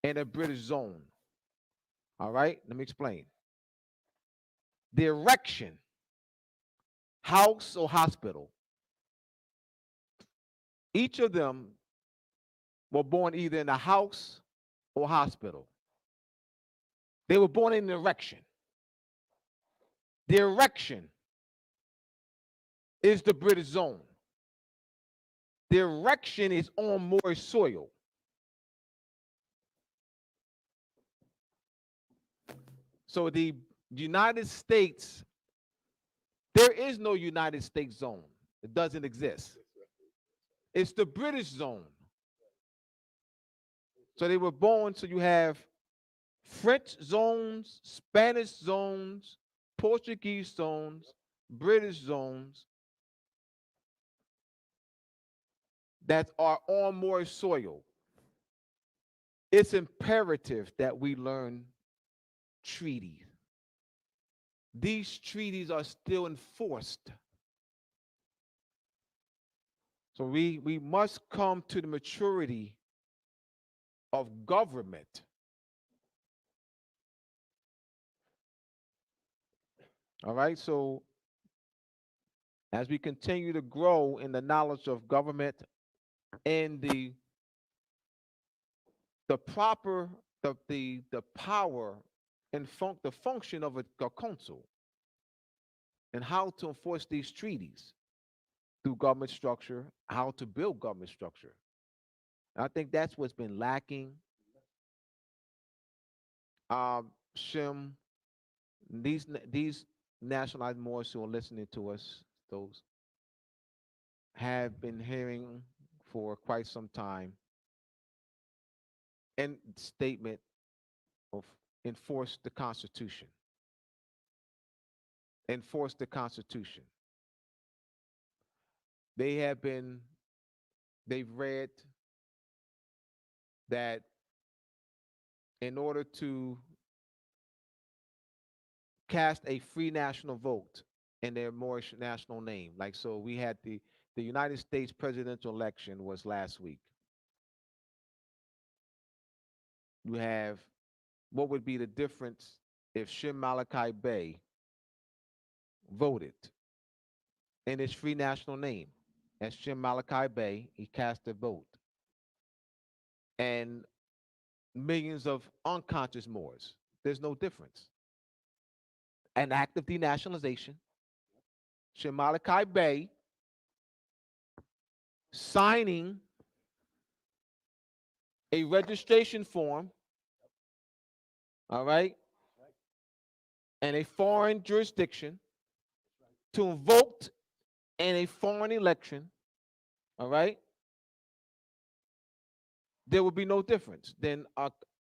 in a British zone. All right, let me explain. The erection, house or hospital, each of them were born either in a house or hospital. They were born in an erection. The erection is the British zone. The erection is on Moorish soil. So the United States, there is no United States zone. It doesn't exist. It's the British zone. So they were born, so you have French zones, Spanish zones, Portuguese zones, British zones that are on Moorish soil. It's imperative that we learn treaties. These treaties are still enforced. So we must come to the maturity of government. All right. So as we continue to grow in the knowledge of government and the proper the power and the function of a consul and how to enforce these treaties through government structure, how to build government structure. I think that's what's been lacking. Shem, these nationalized Moors who are listening to us, those have been hearing for quite some time and statement of enforce the Constitution. Enforce the Constitution. They have been, they've read that in order to cast a free national vote in their Moorish national name, like so we had the United States presidential election was last week. You have what would be the difference if Shem Malachi Bey voted in his free national name as Shem Malachi Bey, he cast a vote. And millions of unconscious Moors. There's no difference. An act of denationalization, Shem Malachi Bey signing a registration form, all right, in a foreign jurisdiction to vote in a foreign election, all right, there would be no difference than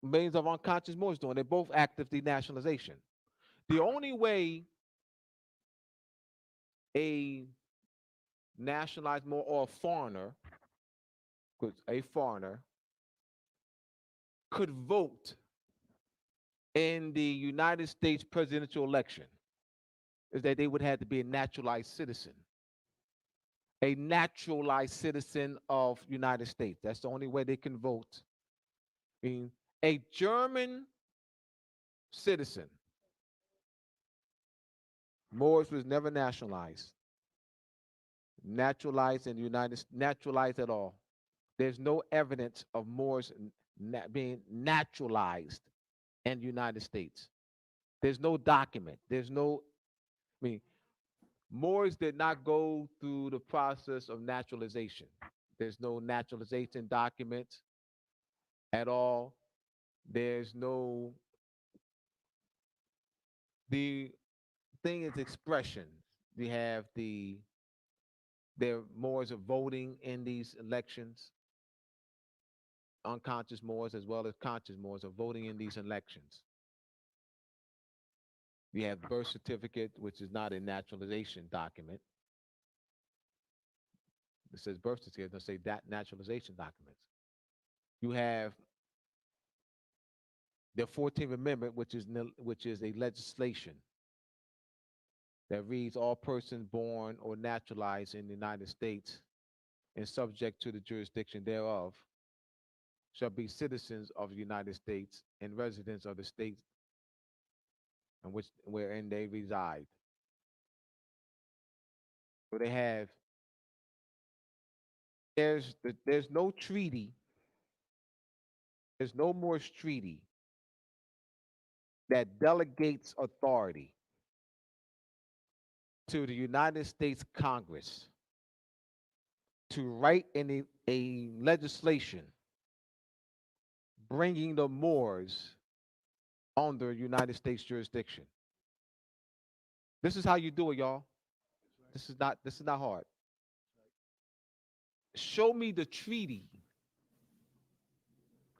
millions of unconscious Moors doing. They're both active denationalization. The only way a nationalized Moor or a foreigner could vote in the United States presidential election is that they would have to be a naturalized citizen. A naturalized citizen of United States. That's the only way they can vote. I mean, a German citizen. Moors was never nationalized. Naturalized in the naturalized at all. There's no evidence of Moors being naturalized in the United States. There's no document. There's no, I mean, Moors did not go through the process of naturalization. There's no naturalization documents at all. There's no, the thing is expression. We have their Moors are voting in these elections. unconscious Moors as well as conscious Moors are voting in these elections. We have birth certificate, which is not a naturalization document. It says birth certificate, it doesn't say that naturalization documents. You have the 14th Amendment, which is a legislation that reads all persons born or naturalized in the United States and subject to the jurisdiction thereof shall be citizens of the United States and residents of the state in which wherein they reside. So they have there's no treaty, there's no Moorish treaty that delegates authority to the United States Congress to write in a legislation bringing the Moors under United States jurisdiction. This is how you do it, y'all. This is not hard. Show me the treaty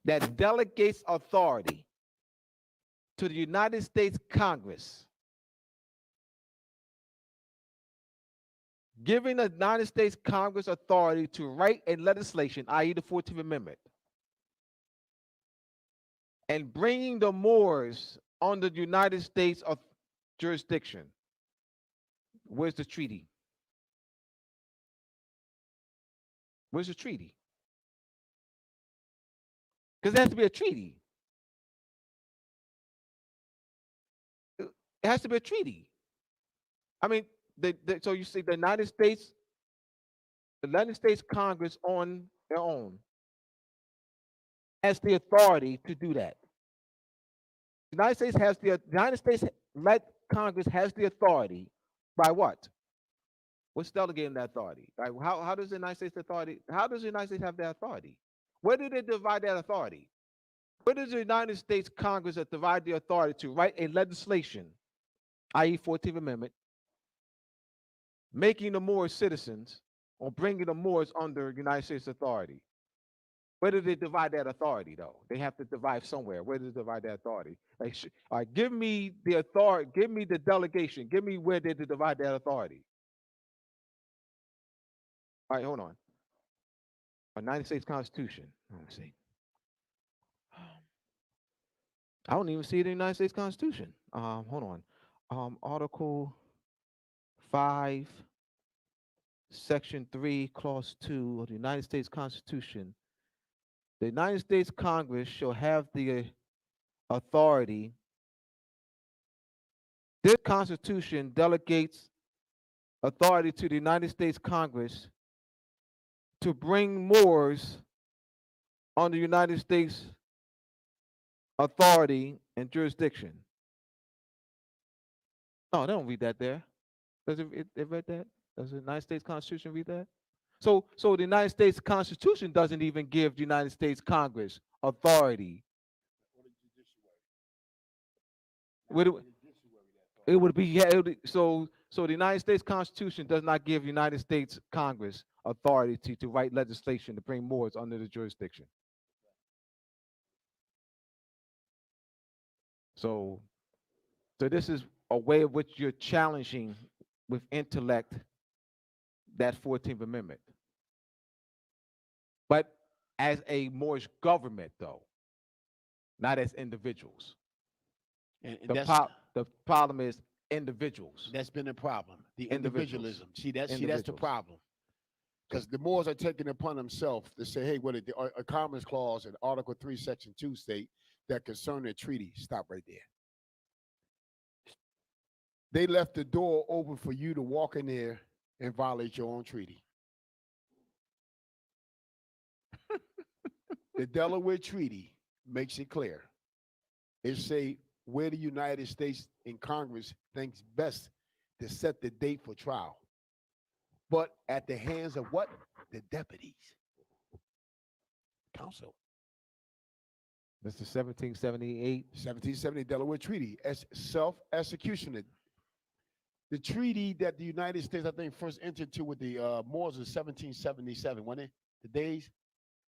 that delegates authority to the United States Congress, giving the United States Congress authority to write a legislation, i.e. the 14th Amendment, and bringing the Moors under the United States of jurisdiction. Where's the treaty? Where's the treaty? Because there has to be a treaty. It has to be a treaty. I mean, so you see the United States Congress on their own has the authority to do that. The United States led Congress has the authority by what? What's delegating that authority? Right? How does the United States have that authority? Where do they divide that authority? Where does the United States Congress divide the authority to write a legislation, i.e. 14th Amendment, making the Moors citizens or bringing the Moors under United States authority? Where do they divide that authority, though? They have to divide somewhere. Where do they divide that authority? Like, all right, give me the authority, give me the delegation, give me where they divide that authority. All right, hold on. United States Constitution. Let me see. I don't even see it in the United States Constitution. Hold on. Article 5, Section 3, Clause 2 of the United States Constitution. The United States Congress shall have the authority. This Constitution delegates authority to the United States Congress to bring Moors under United States authority and jurisdiction. No, they don't read that there. Does it read that? Does the United States Constitution read that? So the United States Constitution doesn't even give the United States Congress authority. It would be so the United States Constitution does not give United States Congress authority to write legislation to bring Moors under the jurisdiction. So this is a way of which you're challenging with intellect that 14th Amendment. But as a Moorish government, though, not as individuals. And the problem is individuals. That's been a problem. The individualism. See, that's the problem. Because the Moors are taking it upon themselves to say, hey, what a Commons Clause in Article 3, Section 2 state that concern a treaty. Stop right there. They left the door open for you to walk in there and violate your own treaty. The Delaware Treaty makes it clear. It say where the United States in Congress thinks best to set the date for trial. But at the hands of what? The deputies. Council. That's the 1770 Delaware Treaty as self-executioned. The treaty that the United States, I think, first entered into with the Moors was 1777, wasn't it? The days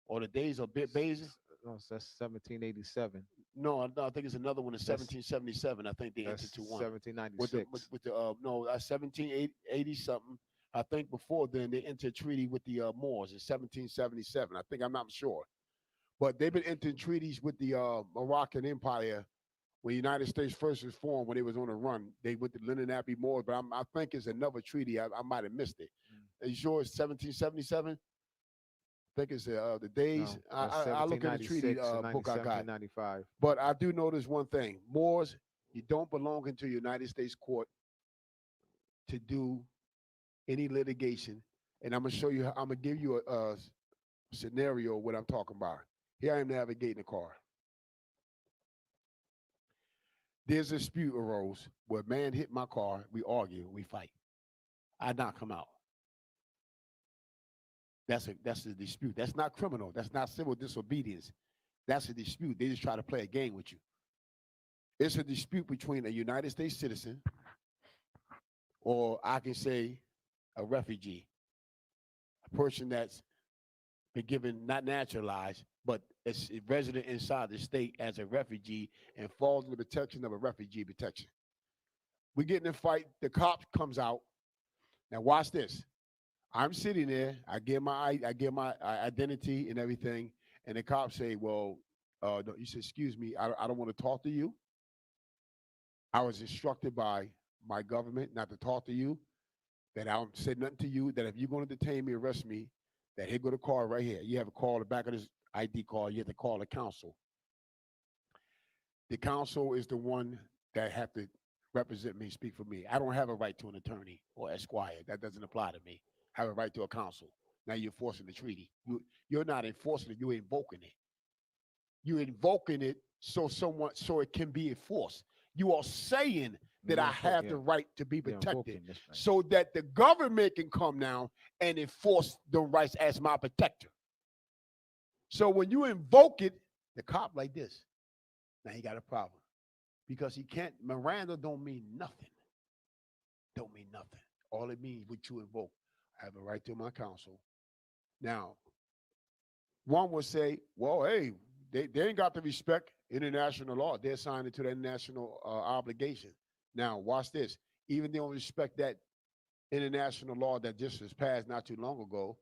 or the days of bases? No, that's 1787. No, I think it's another one in That's 1777. I think they that's entered to one with the 1796. no 1780 something. I think before then they entered a treaty with the Moors in 1777. I think I'm not sure, but they've been entering treaties with the Moroccan Empire when the United States first was formed. When it was on a run, they with the Lenape Moors, but I think it's another treaty. I might have missed it. Are you sure it's 1777? I think it's the days. No, that's I look at the treaty 1796 and book I got. 1795. But I do notice one thing: Moors, you don't belong into the United States court to do any litigation. And I'm gonna show you. I'm gonna give you a scenario what I'm talking about. Here I am navigating the car. There's a dispute arose where a man hit my car. We argue, we fight. I knock him out. That's a dispute. That's not criminal. That's not civil disobedience. That's a dispute. They just try to play a game with you. It's a dispute between a United States citizen, or I can say a refugee, a person that's been given, not naturalized, but is a resident inside the state as a refugee and falls in the protection of a refugee protection. We get in a fight. The cop comes out. Now watch this. I'm sitting there. I give my identity and everything, and the cops say, "Well, you said, excuse me, I don't want to talk to you. I was instructed by my government not to talk to you. That I don't say nothing to you. That if you're going to detain me, arrest me, that here go the card right here. You have a call the back of this ID card. You have to call the counsel. The counsel is the one that have to represent me, speak for me. I don't have a right to an attorney or esquire. That doesn't apply to me. I have a right to a counsel. Now you're enforcing the treaty. You're not enforcing it. You're invoking it. You're invoking it so it can be enforced. You are saying that I have the right to be protected, so that the government can come now and enforce the rights as my protector. So when you invoke it, the cop like this, now he got a problem because he can't. Miranda don't mean nothing. Don't mean nothing. All it means what you invoke. I have a right to my counsel. Now, one would say, well, hey, they ain't got to respect international law. They're signed into the international obligation. Now, watch this. Even they don't respect that international law that just was passed not too long ago,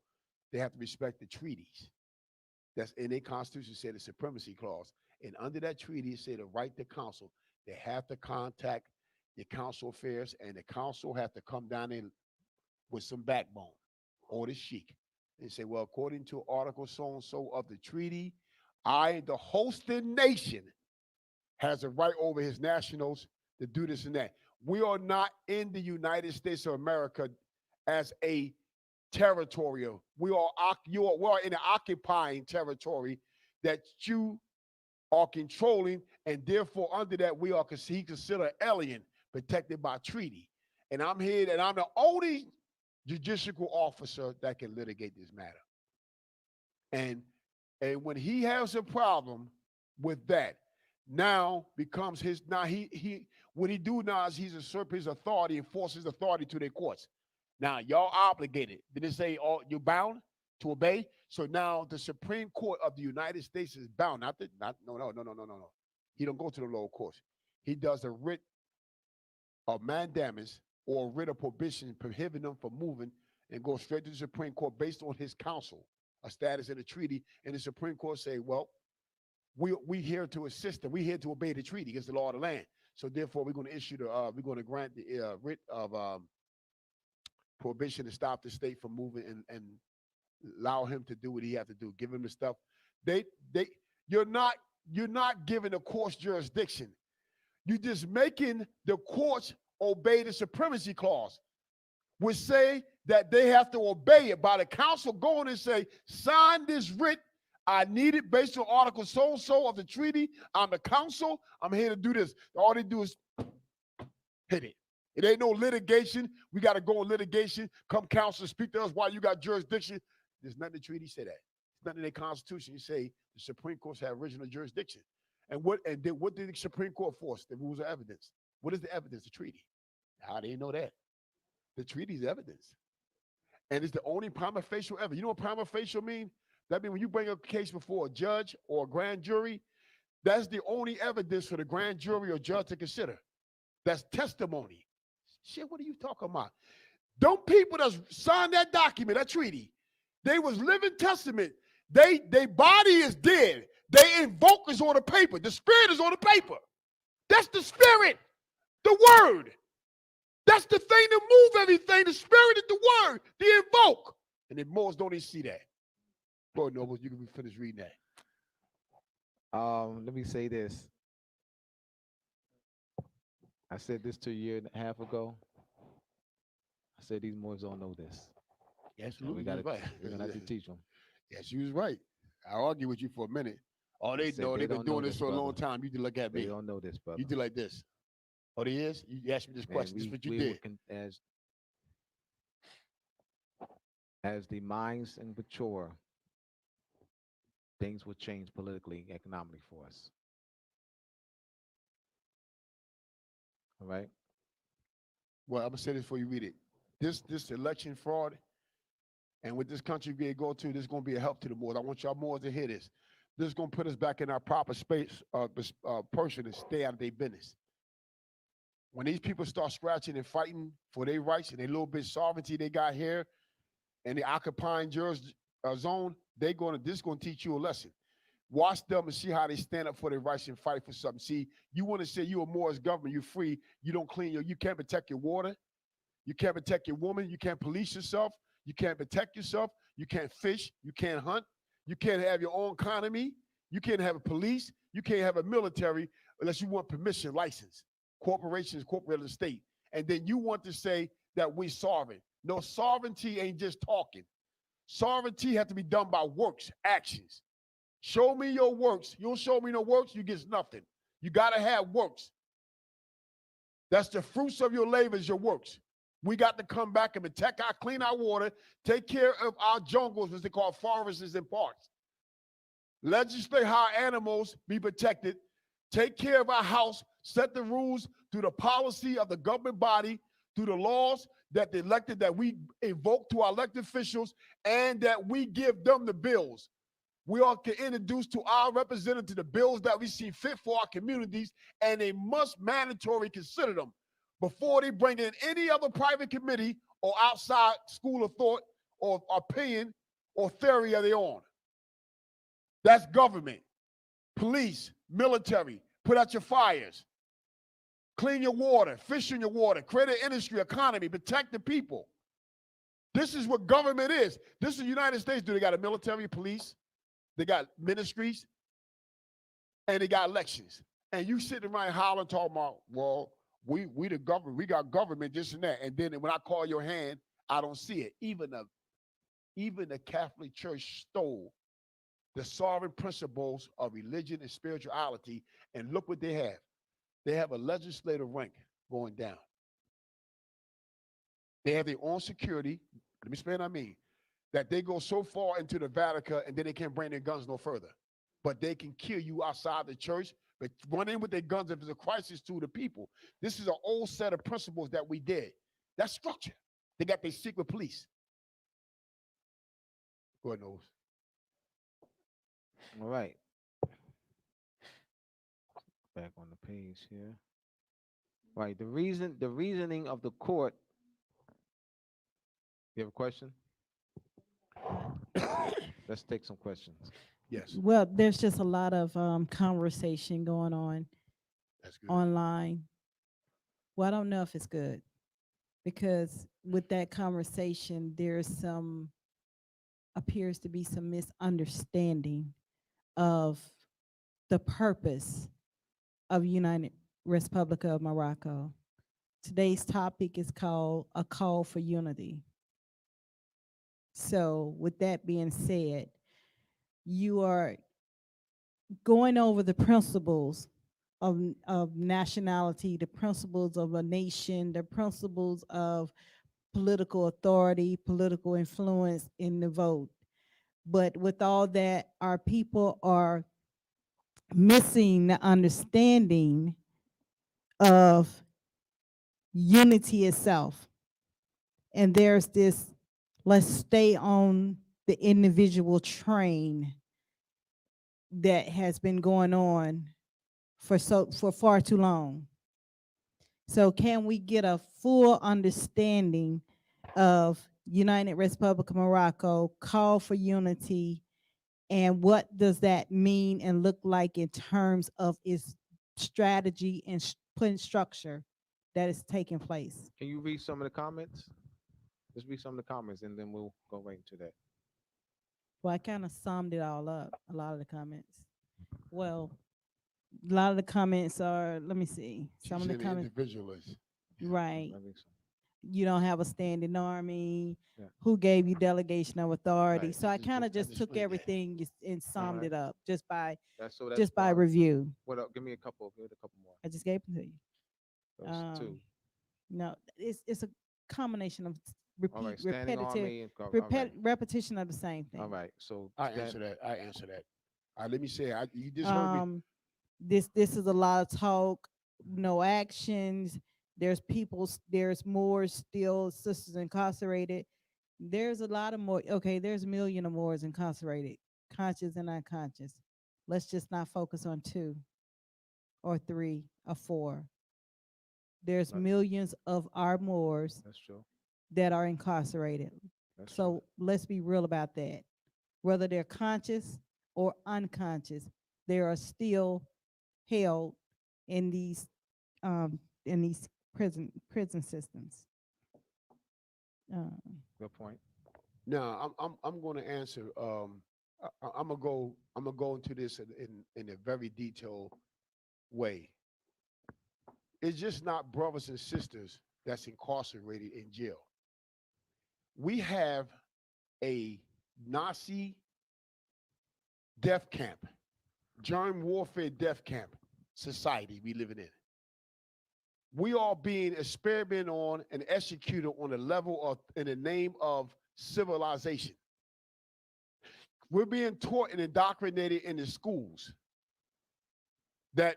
they have to respect the treaties. That's in their constitution, say the supremacy clause. And under that treaty, it say the right to counsel. They have to contact the council affairs, and the council have to come down in with some backbone or the sheik and say, well, according to Article so and so of the treaty, the hosting nation, has a right over his nationals to do this and that. We are not in the United States of America as a territorial. We are in an occupying territory that you are controlling, and therefore under that he considered alien protected by treaty. And I'm here, and I'm the only judicial officer that can litigate this matter. And when he has a problem with that, now becomes his what he do now is he's usurped his authority and forces authority to their courts. Now y'all obligated. Did it say you're bound to obey? So now the Supreme Court of the United States is bound. No. He don't go to the lower courts. He does a writ of mandamus or a writ of prohibition prohibiting them from moving and go straight to the Supreme Court based on his counsel, a status in the treaty, and the Supreme Court say, well, we here to assist them. We here to obey the treaty. It's the law of the land. So therefore, we're going to issue we're going to grant the writ of prohibition to stop the state from moving and allow him to do what he has to do. Give him the stuff. You're not giving the court's jurisdiction. You're just making the courts obey the supremacy clause, which say that they have to obey it by the council going and say, sign this writ. I need it based on Article so-and-so of the treaty. I'm the council. I'm here to do this. All they do is hit it. It ain't no litigation. We got to go in litigation. Come counsel, speak to us while you got jurisdiction. There's nothing in the treaty say that. There's nothing in the Constitution. You say the Supreme Courts have original jurisdiction. And what did the Supreme Court force? The rules of evidence. What is the evidence? The treaty. How do you know that? The treaty is evidence. And it's the only prima facie evidence. You know what prima facie mean? That means when you bring a case before a judge or a grand jury, that's the only evidence for the grand jury or judge to consider. That's testimony. Shit, what are you talking about? Them people that signed that document, that treaty, they was living testament. They body is dead. They invoke is on the paper. The spirit is on the paper. That's the spirit, the word. That's the thing to move everything. The spirit is the word, the invoke. And the Moors don't even see that. Go ahead, Nobles, you can finish reading that. Let me say this. I said this to a year and a half ago. I said these Moors don't know this. Absolutely, We got right. We're gonna have to teach them. Yes, you was right. I argue with you for a minute. Oh, they know. They've been don't know doing this for a long brother. time. You just look at They me. don't know this, brother. You do like this. Oh, they is? You asked me this And question. This is what you did. As the minds and mature, things will change politically, economically for us. All right. Well, I'm gonna say this before you read it. This election fraud and what this country we go to, this is gonna be a help to the Moors. I want y'all Moors to hear this. This is gonna put us back in our proper space, person, and stay out of their business. When these people start scratching and fighting for their rights and their little bit of sovereignty they got here and the occupying zone, this is gonna teach you a lesson. Watch them and see how they stand up for their rights and fight for something. See, you want to say you're a Moorish government, you're free, you don't clean you can't protect your water, you can't protect your woman, you can't police yourself, you can't protect yourself, you can't fish, you can't hunt, you can't have your own economy, you can't have a police, you can't have a military unless you want permission, license. Corporations, corporate estate. And then you want to say that we sovereign. No, sovereignty ain't just talking. Sovereignty has to be done by works, actions. Show me your works. You don't show me no works, you get nothing. You got to have works. That's the fruits of your labors, your works. We got to come back and protect clean our water, take care of our jungles, as they call forests and parks. Legislate how animals be protected, take care of our house, set the rules through the policy of the government body, through the laws that the elected, that we invoke to our elected officials, and that we give them the bills. We all can introduce to our representative the bills that we see fit for our communities, and they must mandatory consider them before they bring in any other private committee or outside school of thought or opinion or theory of their own. That's government, police, military. Put out your fires, clean your water, fish in your water, create an industry, economy, protect the people. This is what government is. This is the United States. Do they got a military, police? They got ministries, and they got elections. And you sitting around hollering, talking about, well, we the government, we got government, this and that. And then when I call your hand, I don't see it. Even the Catholic Church stole the sovereign principles of religion and spirituality, and look what they have. They have a legislative rank going down. They have their own security. Let me explain what I mean. That they go so far into the Vatican and then they can't bring their guns no further. But they can kill you outside the church, but run in with their guns if there's a crisis to the people. This is an old set of principles that we did. That's structure. They got their secret police. God knows. All right. Back on the page here. Right. The reasoning of the court. You have a question? Let's take some questions. Yes. Well, there's just a lot of conversation going on That's good. online. Well, I don't know if it's good because with that conversation, there's some appears to be some misunderstanding of the purpose of United Republic of Morocco. Today's topic is called A Call for Unity. So, with that being said, you are going over the principles of nationality, the principles of a nation, the principles of political authority, political influence in the vote. But with all that, our people are missing the understanding of unity itself. And there's this, let's stay on the individual train that has been going on for far too long. So can we get a full understanding of United Republic of Morocco, call for unity, and what does that mean and look like in terms of its strategy and putting structure that is taking place? Can you read some of the comments? Let's read some of the comments and then we'll go right into that. Well, I kind of summed it all up, a lot of the comments. Well, a lot of the comments are, let me see, some She's of the an comments, individualist. right. I think so. You don't have a standing army. Yeah. Who gave you delegation of authority? Right, So I kind of I just just took explained that. everything and summed Alright. it up just by That's fine. review. What up? Give me a couple more. I just gave it to you. Those two. No, it's a combination of All right, repeat, standing repetitive, army and all right. repetition of the same thing. All right. So I answer that. Let me say, you just heard me. This is a lot of talk, no actions. There's people, there's more still sisters incarcerated. There's a lot of more. Okay, there's a million or more incarcerated, conscious and unconscious. Let's just not focus on 2 or 3 or 4. There's Right. millions of our Moors that's true. that are incarcerated. That's true. So let's be real about that. Whether they're conscious or unconscious, they are still held in these prison systems. Good point. Now, I'm going to answer. I'm gonna go into this in a very detailed way. It's just not brothers and sisters that's incarcerated in jail. We have a Nazi death camp, germ warfare death camp society we living in. We are being experimented on and executed on a level of, in the name of civilization. We're being taught and indoctrinated in the schools that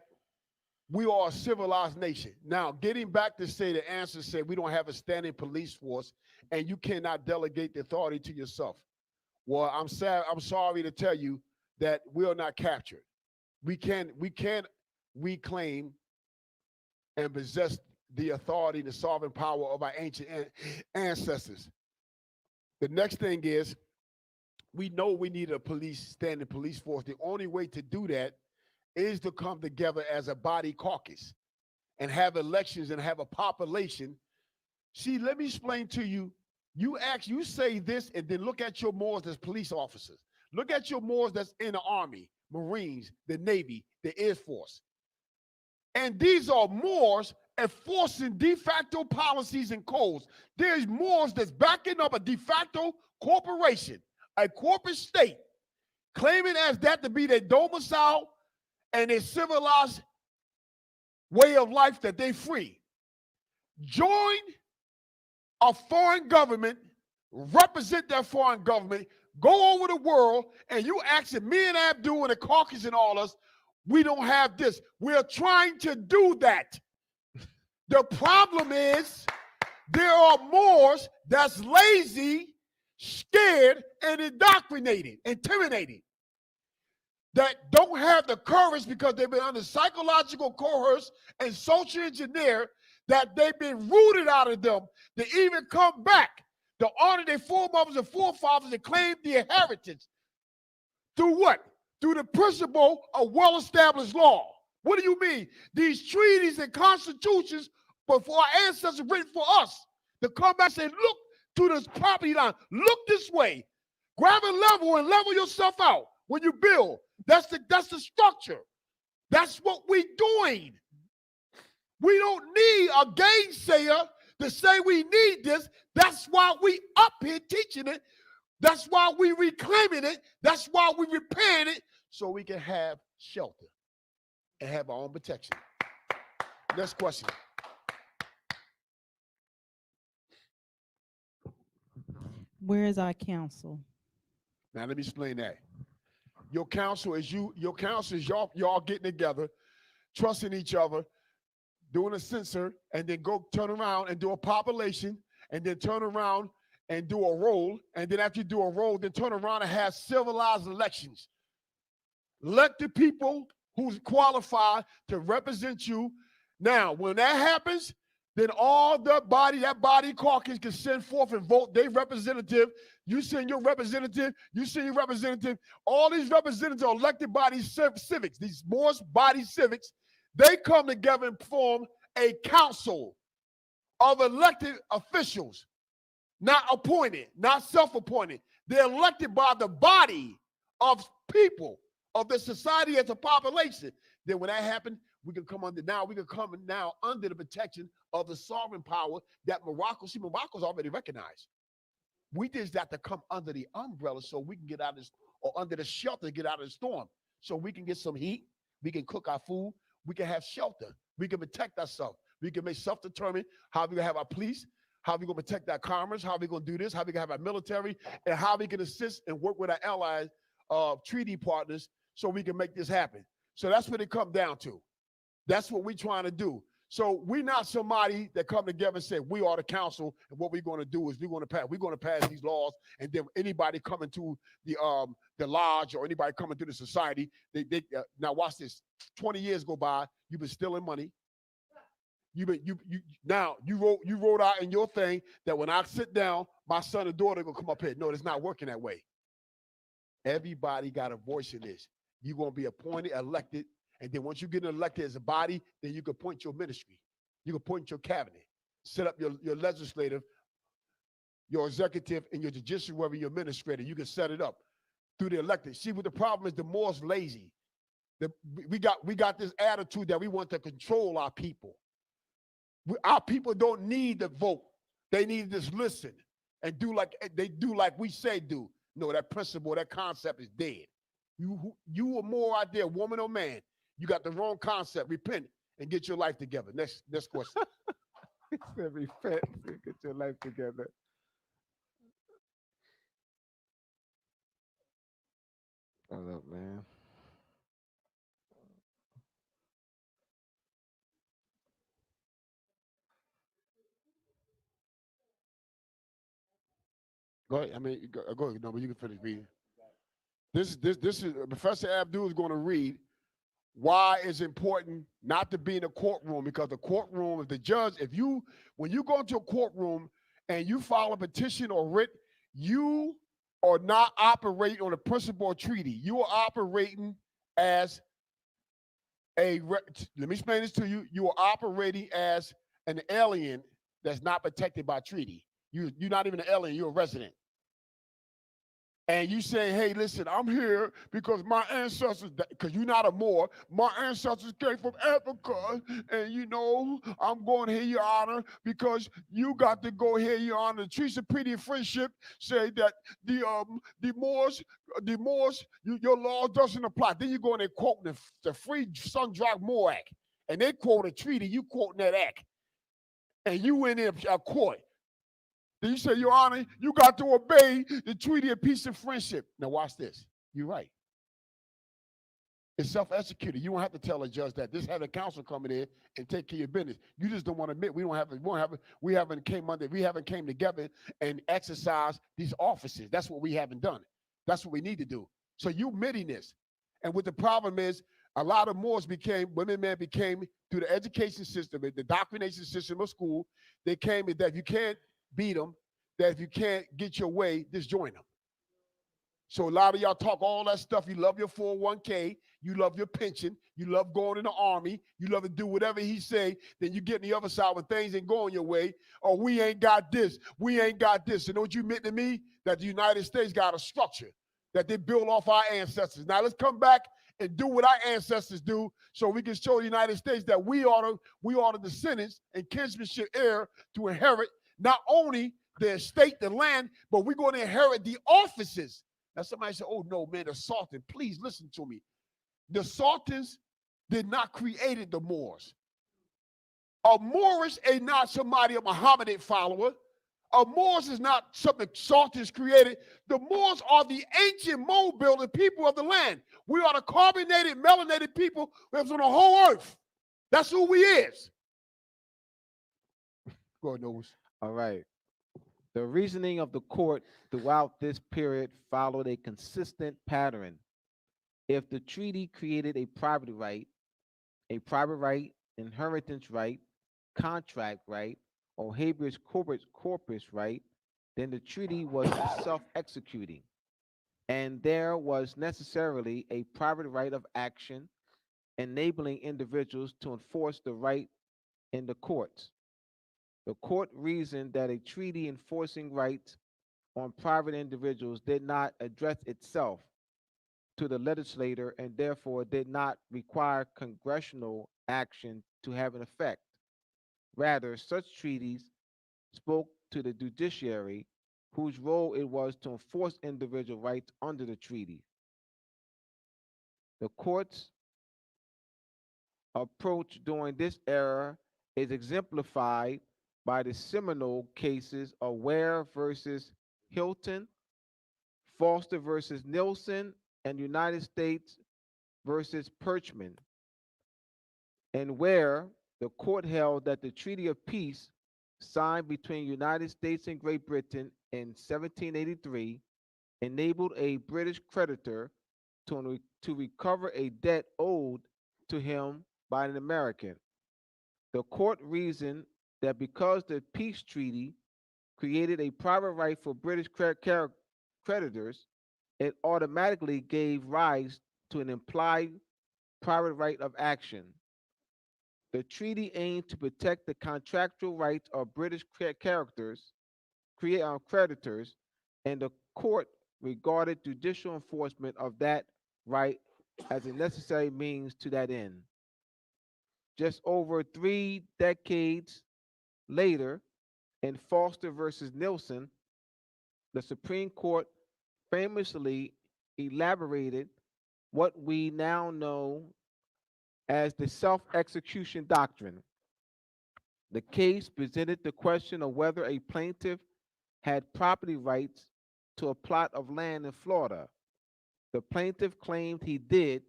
we are a civilized nation. Now, getting back to say the answer said we don't have a standing police force and you cannot delegate the authority to yourself. Well, I'm sorry to tell you that we are not captured. We can't reclaim and possess the authority and the sovereign power of our ancient ancestors. The next thing is, we know we need a standing police force. The only way to do that is to come together as a body caucus and have elections and have a population. See, let me explain to you. You say this and then look at your Moors as police officers. Look at your Moors that's in the Army, Marines, the Navy, the Air Force. And these are Moors enforcing de facto policies and codes. There's Moors that's backing up a de facto corporation, a corporate state, claiming as that to be their domicile and a civilized way of life that they free. Join a foreign government, represent that foreign government, go over the world, and you asking me and Abdul and the caucus and all us, we don't have this. We're trying to do that. The problem is there are Moors that's lazy, scared, and indoctrinated, intimidated, that don't have the courage because they've been under psychological coerce and social engineer, that they've been rooted out of them to even come back to honor their foremothers and forefathers and claim their heritage. Through what? Through the principle of well-established law. What do you mean? These treaties and constitutions were for our ancestors, written for us to come back and say, look to this property line, look this way, grab a level and level yourself out when you build. That's the structure. That's what we're doing. We don't need a gainsayer to say we need this. That's why we up here teaching it. That's why we reclaiming it. That's why we repairing it, so we can have shelter and have our own protection. Next question. Where is our council? Now let me explain that. Your council is y'all getting together, trusting each other, doing a censor, and then go turn around and do a population, and then turn around and do a roll, and then after you do a roll, then turn around and have civilized elections. Elect the people who's qualified to represent you. Now, when that happens, then all that body caucus can send forth and vote their representative. You send your representative, you send your representative. All these representatives are elected by these civics, these Moorish body civics. They come together and form a council of elected officials, not appointed, not self-appointed. They're elected by the body of people, of the society as a population. Then when that happens, we can come under the protection of the sovereign power that Morocco's already recognized. We just got to come under the umbrella so we can get out of this, or under the shelter, get out of the storm. So we can get some heat, we can cook our food, we can have shelter, we can protect ourselves, we can make self-determined how we gonna have our police, how we gonna protect our commerce, how we gonna do this, how we gonna have our military, and how we can assist and work with our allies, treaty partners, so we can make this happen. So that's what it comes down to. That's what we're trying to do. So we're not somebody that come together and say, we are the council, and what we're going to do is we're going to pass these laws, and then anybody coming to the lodge or anybody coming to the society, now watch this. 20 years go by, you've been stealing money. You wrote out in your thing that when I sit down, my son and daughter gonna come up here. No, it's not working that way. Everybody got a voice in this. You're gonna be appointed, elected. And then once you get elected as a body, then you can appoint your ministry. You can appoint your cabinet, set up your legislative, your executive, and your judicial, wherever your administrator. You can set it up through the elected. See, what the problem is, the Moors lazy. We got this attitude that we want to control our people. Our people don't need to vote. They need to just listen and do like we say do. No, that principle, that concept is dead. You are more out there, woman or man. You got the wrong concept. Repent and get your life together. Next question. Repent and get your life together. Hold up, man. Go ahead. I mean, go ahead. No, but you can finish reading. This is Professor Abdullah is going to read why it's important not to be in a courtroom, because the courtroom, if the judge, when you go into a courtroom and you file a petition or writ, you are not operating on the principle of treaty. You are operating as let me explain this to you. You are operating as an alien that's not protected by treaty. You're not even an alien, you're a resident. And you say, hey, listen, I'm here because my ancestors, because you're not a Moor, my ancestors came from Africa, and I'm going here, Your Honor, because you got to go here, Your Honor. The Treaties of Treaty and Friendship say that the Moors, your law doesn't apply. Then you go and they quote the Free Sun-Dropped Moor Act, and they quote a treaty, you quoting that act, and you in a court. Then you say, Your Honor, you got to obey the Treaty of Peace and Friendship. Now watch this. You're right. It's self-executed. You don't have to tell a judge that. Just have a counsel come in and take care of your business. You just don't want to admit we haven't came together and exercised these offices. That's what we haven't done. That's what we need to do. So you admitting this. And what the problem is, a lot of Moors became through the education system, the indoctrination system of school, they came that if you can't beat them, that if you can't get your way, just join them. So a lot of y'all talk all that stuff. You love your 401k, you love your pension, you love going in the army, you love to do whatever he say. Then you get on the other side when things ain't going your way. Oh, we ain't got this, we ain't got this. And know what you meant to me? That the United States got a structure that they built off our ancestors. Now let's come back and do what our ancestors do, so we can show the United States that we are the descendants and kinsmanship heir to inherit not only the estate, the land, but we're going to inherit the offices. Now somebody said, oh no, man, the Sultan. Please listen to me. The Sultans did not create the Moors. A Moorish ain't not somebody, a Mohammedan follower. A Moors is not something Sultans created. The Moors are the ancient mold building people of the land. We are the carbonated, melanated people that's on the whole earth. That's who we is. Go ahead, Novus. All right. The reasoning of the court throughout this period followed a consistent pattern. If the treaty created a private right, inheritance right, contract right, or habeas corpus right, then the treaty was self executing, and there was necessarily a private right of action enabling individuals to enforce the right in the courts. The court reasoned that a treaty enforcing rights on private individuals did not address itself to the legislator and therefore did not require congressional action to have an effect. Rather, such treaties spoke to the judiciary, whose role it was to enforce individual rights under the treaty. The court's approach during this era is exemplified by the seminal cases of Ware versus Hilton, Foster versus Nilsson, and United States versus Perchman. And Ware, the court held that the Treaty of Peace signed between United States and Great Britain in 1783 enabled a British creditor to recover a debt owed to him by an American. The court reasoned that because the peace treaty created a private right for British creditors, it automatically gave rise to an implied private right of action. The treaty aimed to protect the contractual rights of British creditors, and the court regarded judicial enforcement of that right as a necessary means to that end. Just over 3 decades later, in Foster versus Nilsson, the Supreme Court famously elaborated what we now know as the self execution doctrine. The case presented the question of whether a plaintiff had property rights to a plot of land in Florida. The plaintiff claimed he did,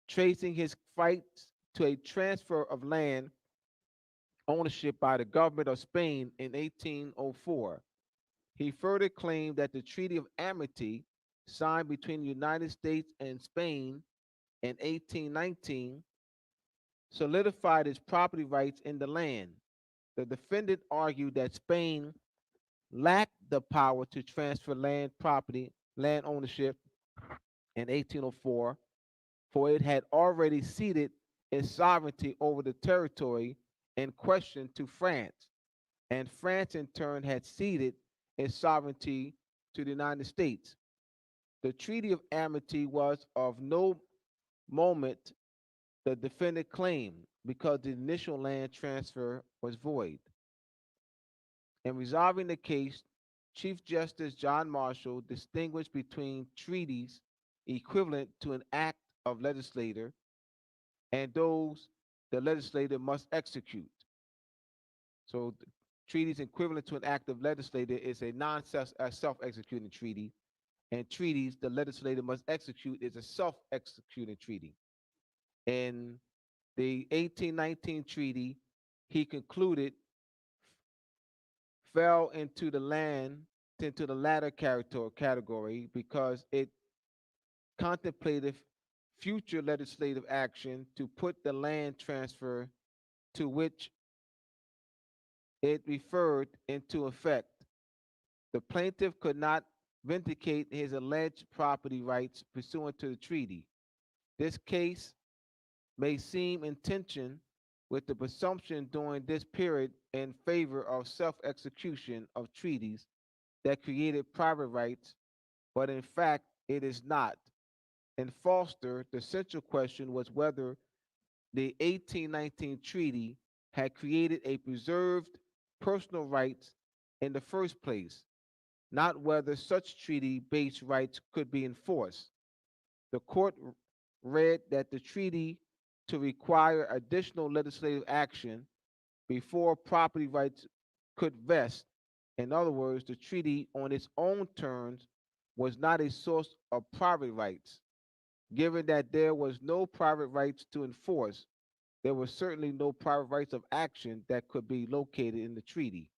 tracing his fights to a transfer of land ownership by the government of Spain in 1804. He further claimed that the Treaty of Amity, signed between the United States and Spain in 1819, solidified his property rights in the land. The defendant argued that Spain lacked the power to transfer land ownership in 1804, for it had already ceded its sovereignty over the territory in question to France, and France in turn had ceded its sovereignty to the United States. The Treaty of Amity was of no moment, the defendant claimed, because the initial land transfer was void. In resolving the case, Chief Justice John Marshall distinguished between treaties equivalent to an act of legislator and those the legislator must execute. So, treaties equivalent to an act of legislator is a self-executing treaty, and treaties the legislator must execute is a self-executing treaty. In the 1819 treaty, he concluded fell into the latter category because it contemplated future legislative action to put the land transfer to which it referred into effect. The plaintiff could not vindicate his alleged property rights pursuant to the treaty. This case may seem in tension with the presumption during this period in favor of self execution of treaties that created private rights, but in fact, it is not. In Foster, the central question was whether the 1819 treaty had created a preserved personal rights in the first place, not whether such treaty based rights could be enforced. The court read that the treaty to require additional legislative action before property rights could vest. In other words, the treaty on its own terms was not a source of private rights. Given that there was no private rights to enforce, there was certainly no private rights of action that could be located in the treaty.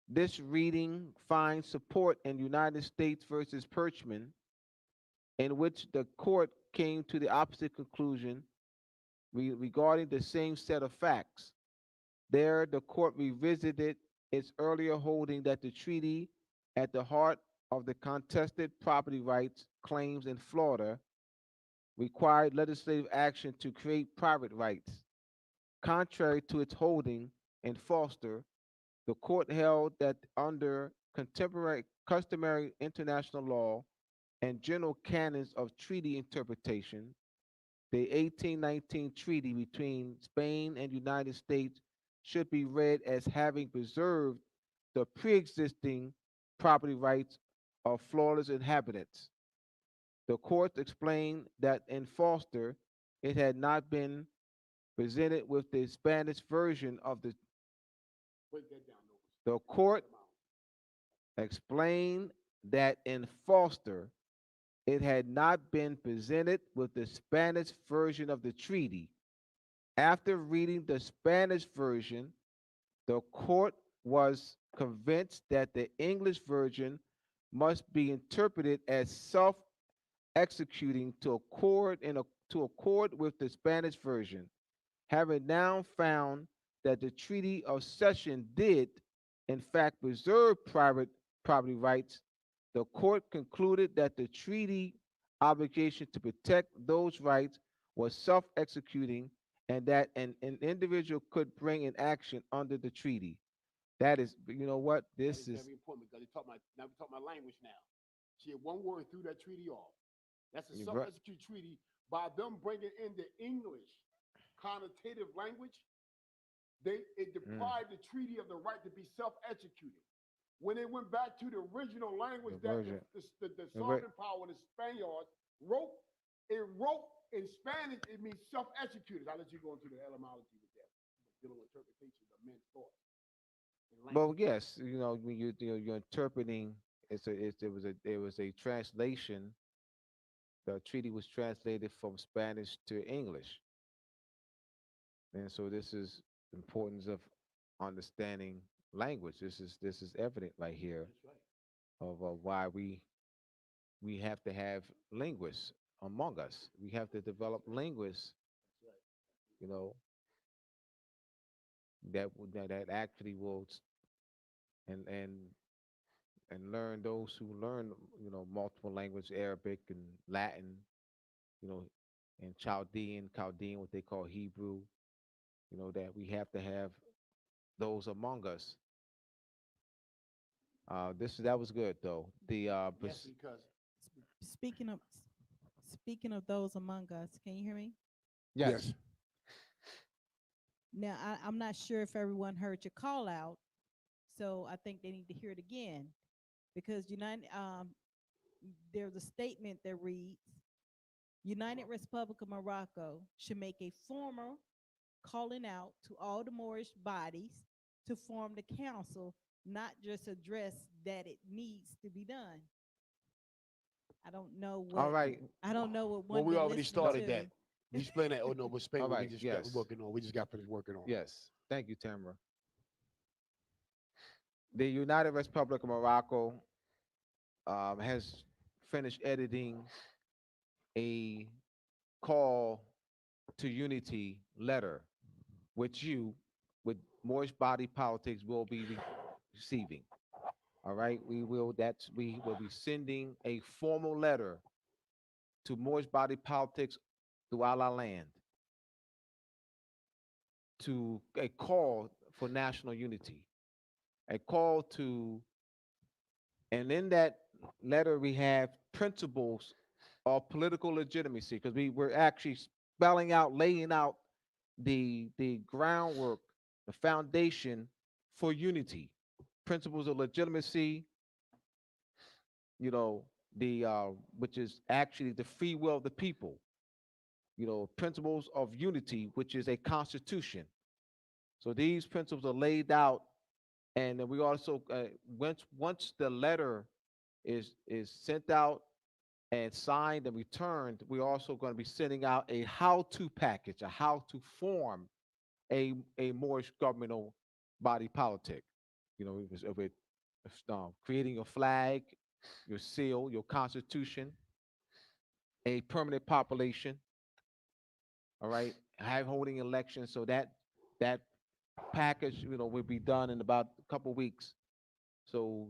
This reading finds support in United States versus Perchman, in which the court came to the opposite conclusion regarding the same set of facts. There, the court revisited its earlier holding that the treaty, at the heart of the contested property rights claims in Florida, required legislative action to create private rights. Contrary to its holding in Foster, the court held that under contemporary customary international law and general canons of treaty interpretation, the 1819 treaty between Spain and United States should be read as having preserved the pre-existing property rights of Florida's inhabitants. The court explained that in Foster, it had not been presented with the Spanish version of Break that down, the Novus. court Come out. explained that in Foster, it had not been presented with the Spanish version of the treaty. After reading the Spanish version, the court was convinced that the English version must be interpreted as self-executing to accord with the Spanish version. Having now found that the Treaty of Cession did, in fact, preserve private property rights, the court concluded that the treaty obligation to protect those rights was self executing and that an individual could bring an action under the treaty. That is, you know what? That This is is very important because now we talk my language now. She had one word through that treaty off. That's a you're right. self-executed treaty by them bringing in the English connotative language. It Mm, deprived the treaty of the right to be self-executed. When they went back to the original the language that version. the The ver- sovereign power, the Spaniards, wrote, it wrote in Spanish, it means self-executed. I'll let you go into the etymology with that, dealing with interpretations of men's thoughts and Well, language. yes, when you're interpreting, it was a translation. The treaty was translated from Spanish to English, and so this is the importance of understanding language. This is evident right here That's right. of why we have to have linguists among us. We have to develop linguists, That's right. you know, that actually will and and and learn those who learn, multiple language, Arabic and Latin, you know, and Chaldean, what they call Hebrew, that we have to have those among us. That was good though. Yes, because Speaking of speaking of those among us, can you hear me? Yes. yes, Now I'm not sure if everyone heard your call out, so I think they need to hear it again because there's a statement that reads United Republic of Morocco should make a formal calling out to all the Moorish bodies to form the council, not just address that it needs to be done. I don't know All what right. I don't know what well, one we been already listening started that. to. We explained that. Oh no, but Spain, All what we right. just got Yes. working on. We just got finished working on. Yes. Thank you, Tamara. The United Republic of Morocco has finished editing a call to unity letter, which you, with Moorish body politics, will be receiving. All right, we will be sending a formal letter to Moorish body politics throughout our land to a call for national unity, a call to, and in that letter we have principles of political legitimacy because we're actually spelling out, laying out the groundwork, the foundation for unity, principles of legitimacy, you know, the which is actually the free will of the people, principles of unity, which is a constitution. So these principles are laid out, and then we also once the letter is sent out and signed and returned, we're also going to be sending out a how-to package, a how to form a Moorish governmental body politic. with creating your flag, your seal, your constitution, a permanent population. All right, have holding elections. So that package, will be done in about a couple weeks. So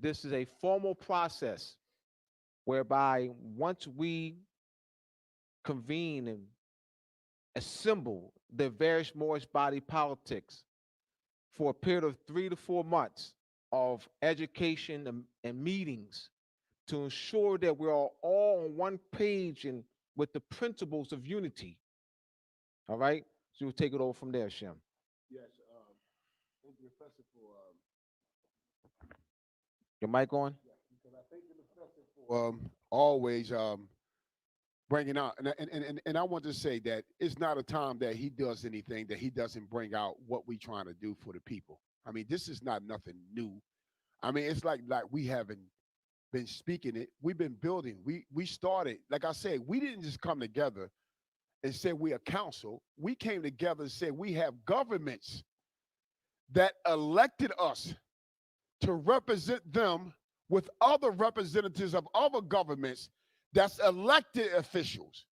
this is a formal process whereby once we convene and assemble the various Moorish body politics for a period of 3 to 4 months of education and meetings to ensure that we're all on one page and with the principles of unity. All right? So we'll take it over from there, Shem. Yes. Thank you, Professor, Your mic on? because I thank you, Professor, for always bringing out. And I want to say that it's not a time that he does anything that he doesn't bring out what we trying to do for the people. I mean, this is not nothing new. I mean, it's like we haven't been speaking it. We've been building. We started. Like I said, we didn't just come together and say we a council. We came together and said we have governments that elected us to represent them with other representatives of other governments that's elected officials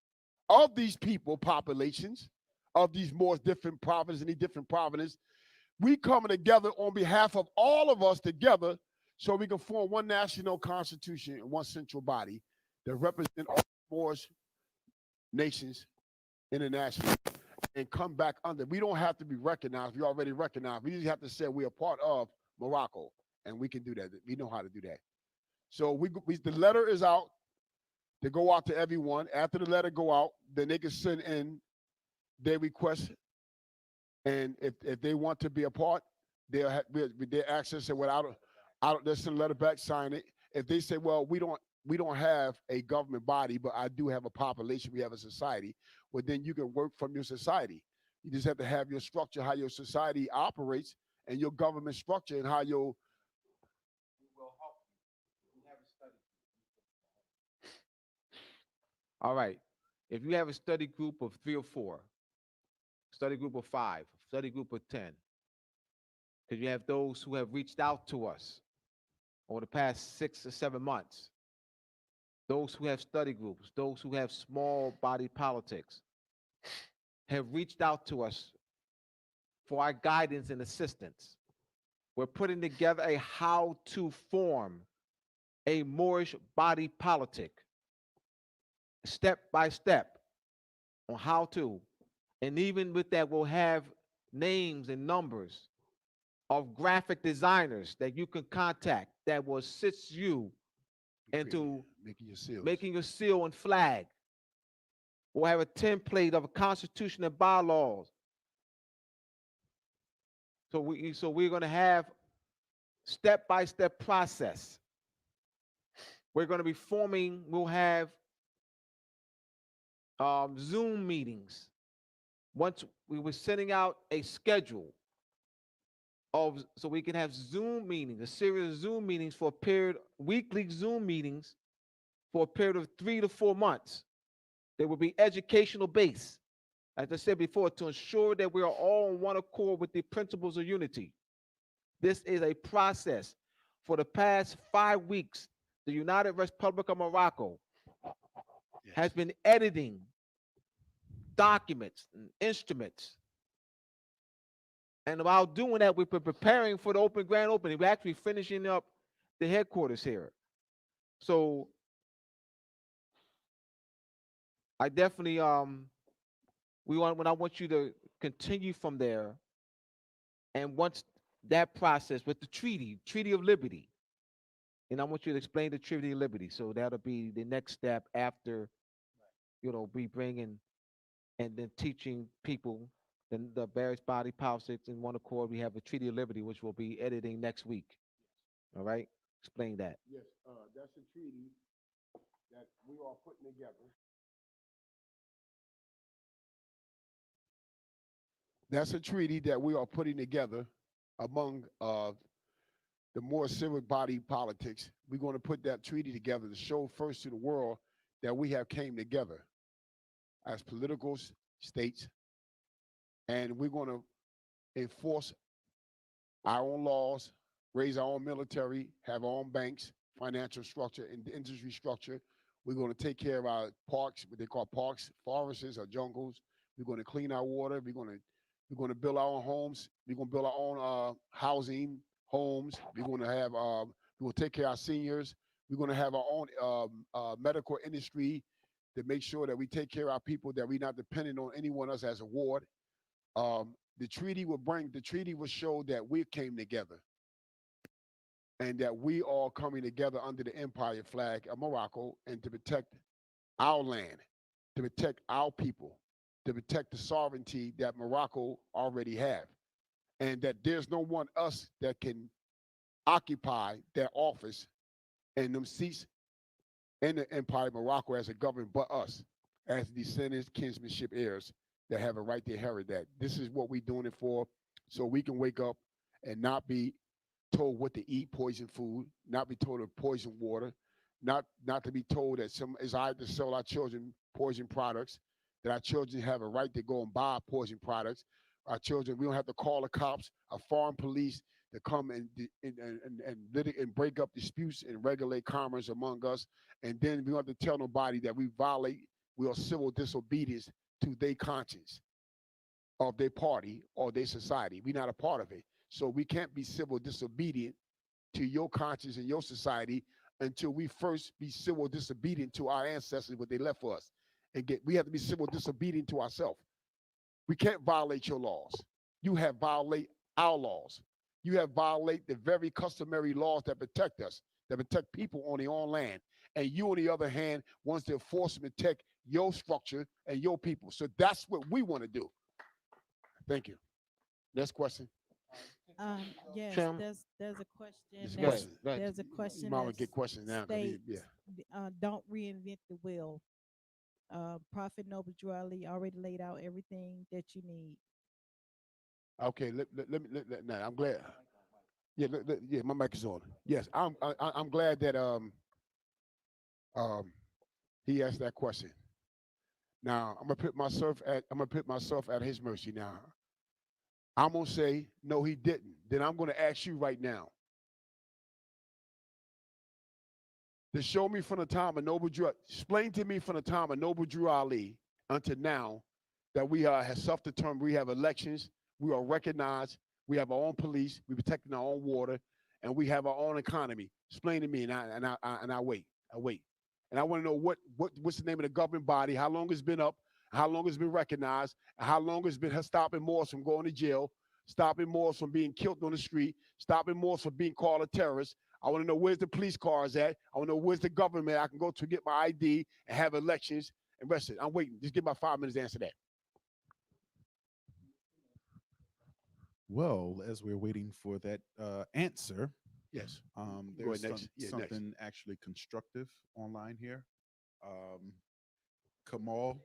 of these people populations, of these more different provinces and these different provinces. We coming together on behalf of all of us together so we can form one national constitution and one central body that represent all Moorish nations internationally and come back under. We don't have to be recognized. We already recognized. We just have to say we are part of Morocco, and we can do that. We know how to do that. So the letter is out. They go out to everyone. After the letter go out, then they can send in their request, and if they want to be a part, they'll have their access. And without they'll send a letter back, sign it. If they say, well, we don't have a government body, but I do have a population, we have a society, well, then you can work from your society. You just have to have your structure, how your society operates, and your government structure, and how your All right. If you have a study group of 3 or 4, study group of 5, study group of 10, because you have those who have reached out to us over the past 6 or 7 months, those who have study groups, those who have small body politics, have reached out to us for our guidance and assistance. We're putting together a how to form a Moorish body politic, step by step on how to. And even with that, we'll have names and numbers of graphic designers that you can contact that will assist you into making your seal and flag. We'll have a template of a constitution and bylaws. So we're going to have step-by-step process. We're going to be forming, we'll have Zoom meetings. Once we were sending out a schedule so we can have Zoom meetings, a series of Zoom meetings for a period, weekly Zoom meetings for a period of 3 to 4 months. They will be educational based, as I said before, to ensure that we are all on one accord with the principles of unity. This is a process. For the past 5 weeks, the United Republic of Morocco has been editing documents and instruments. And while doing that, we've been preparing for the grand opening. We're actually finishing up the headquarters here. So I definitely I want you to continue from there. And once that process with the Treaty of Liberty, and I want you to explain the Treaty of Liberty. So that'll be the next step after, we bringing and then teaching people the various body politics in one accord. We have a Treaty of Liberty, which we'll be editing next week. All right? Explain that. Yes, that's a treaty that we are putting together. That's a treaty that we are putting together among the more civic body politics. We're going to put that treaty together to show first to the world that we have came together as political states, and we're going to enforce our own laws, raise our own military, have our own banks, financial structure, and industry structure. We're going to take care of our parks, what they call parks, forests, or jungles. We're going to clean our water. We're going to build our own homes. We're going to build our own housing, homes. We're going to take care of our seniors. We're going to have our own medical industry to make sure that we take care of our people, that we're not dependent on anyone else as a ward. The treaty will show that we came together and that we all coming together under the empire flag of Morocco and to protect our land, to protect our people, to protect the sovereignty that Morocco already have, and that there's no one us that can occupy their office and them seats in the empire of Morocco as a government but us, as descendants, kinsmanship heirs that have a right to inherit that. This is what we're doing it for, so we can wake up and not be told what to eat, poison food, not be told to poison water, not to be told that some is I to sell our children poison products, that our children have a right to go and buy poison products. Our children, we don't have to call the cops, a foreign police to come and break up disputes and regulate commerce among us. And then we don't have to tell nobody that we are civil disobedience to their conscience of their party or their society. We're not a part of it. So we can't be civil disobedient to your conscience and your society until we first be civil disobedient to our ancestors, what they left for us. We have to be civil disobedient to ourselves. We can't violate your laws. You have violate our laws. You have violate the very customary laws that protect us, that protect people on their own land. And you, on the other hand, wants to force and protect your structure and your people. So that's what we want to do. Thank you. Next question. Yes, Shem, there's a question This that's question. That, there's a you question might that want to get questions now. states, Yeah. don't reinvent the wheel. Prophet Noble Drew Ali already laid out everything that you need. Okay. Nah, I'm glad. Yeah. Yeah. My mic is on. Yes. I'm glad that um he asked that question. Now I'm gonna put myself at his mercy. Now I'm gonna say no, he didn't. Then I'm gonna ask you right now to show me from the time of Noble Drew. Explain to me from the time of Noble Drew Ali until now that we have self-determined. We have elections. We are recognized. We have our own police. We protecting our own water, and we have our own economy. Explain to me, and I wait. I wait, and I want to know what's the name of the governing body? How long it's been up? How long it's been recognized? And how long it's been stopping Moors from going to jail? Stopping Moors from being killed on the street? Stopping Moors from being called a terrorist? I want to know where's the police cars at. I want to know where's the government I can go to get my ID and have elections and rest it. I'm waiting. Just give about 5 minutes to answer that. Well, as we're waiting for that answer, Yes. Go there's ahead next. Yeah, next. something actually constructive online here. Um, Kamal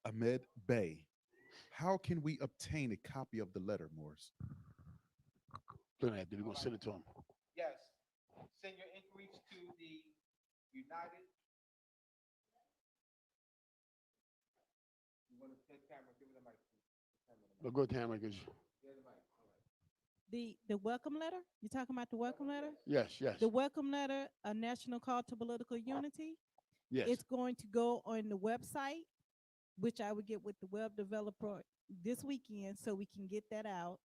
Ahmed Bey. How can we obtain a copy of the letter, Morris? We're gonna send it to him. yes. Send your inquiries to the United. You want to take camera? Give me the mic. But go Tamara, because Give me the mic. All right. The welcome letter. You talking about the welcome letter? yes. The welcome letter, a national call to political unity. Yes. It's going to go on the website, which I would get with the web developer this weekend so we can get that out.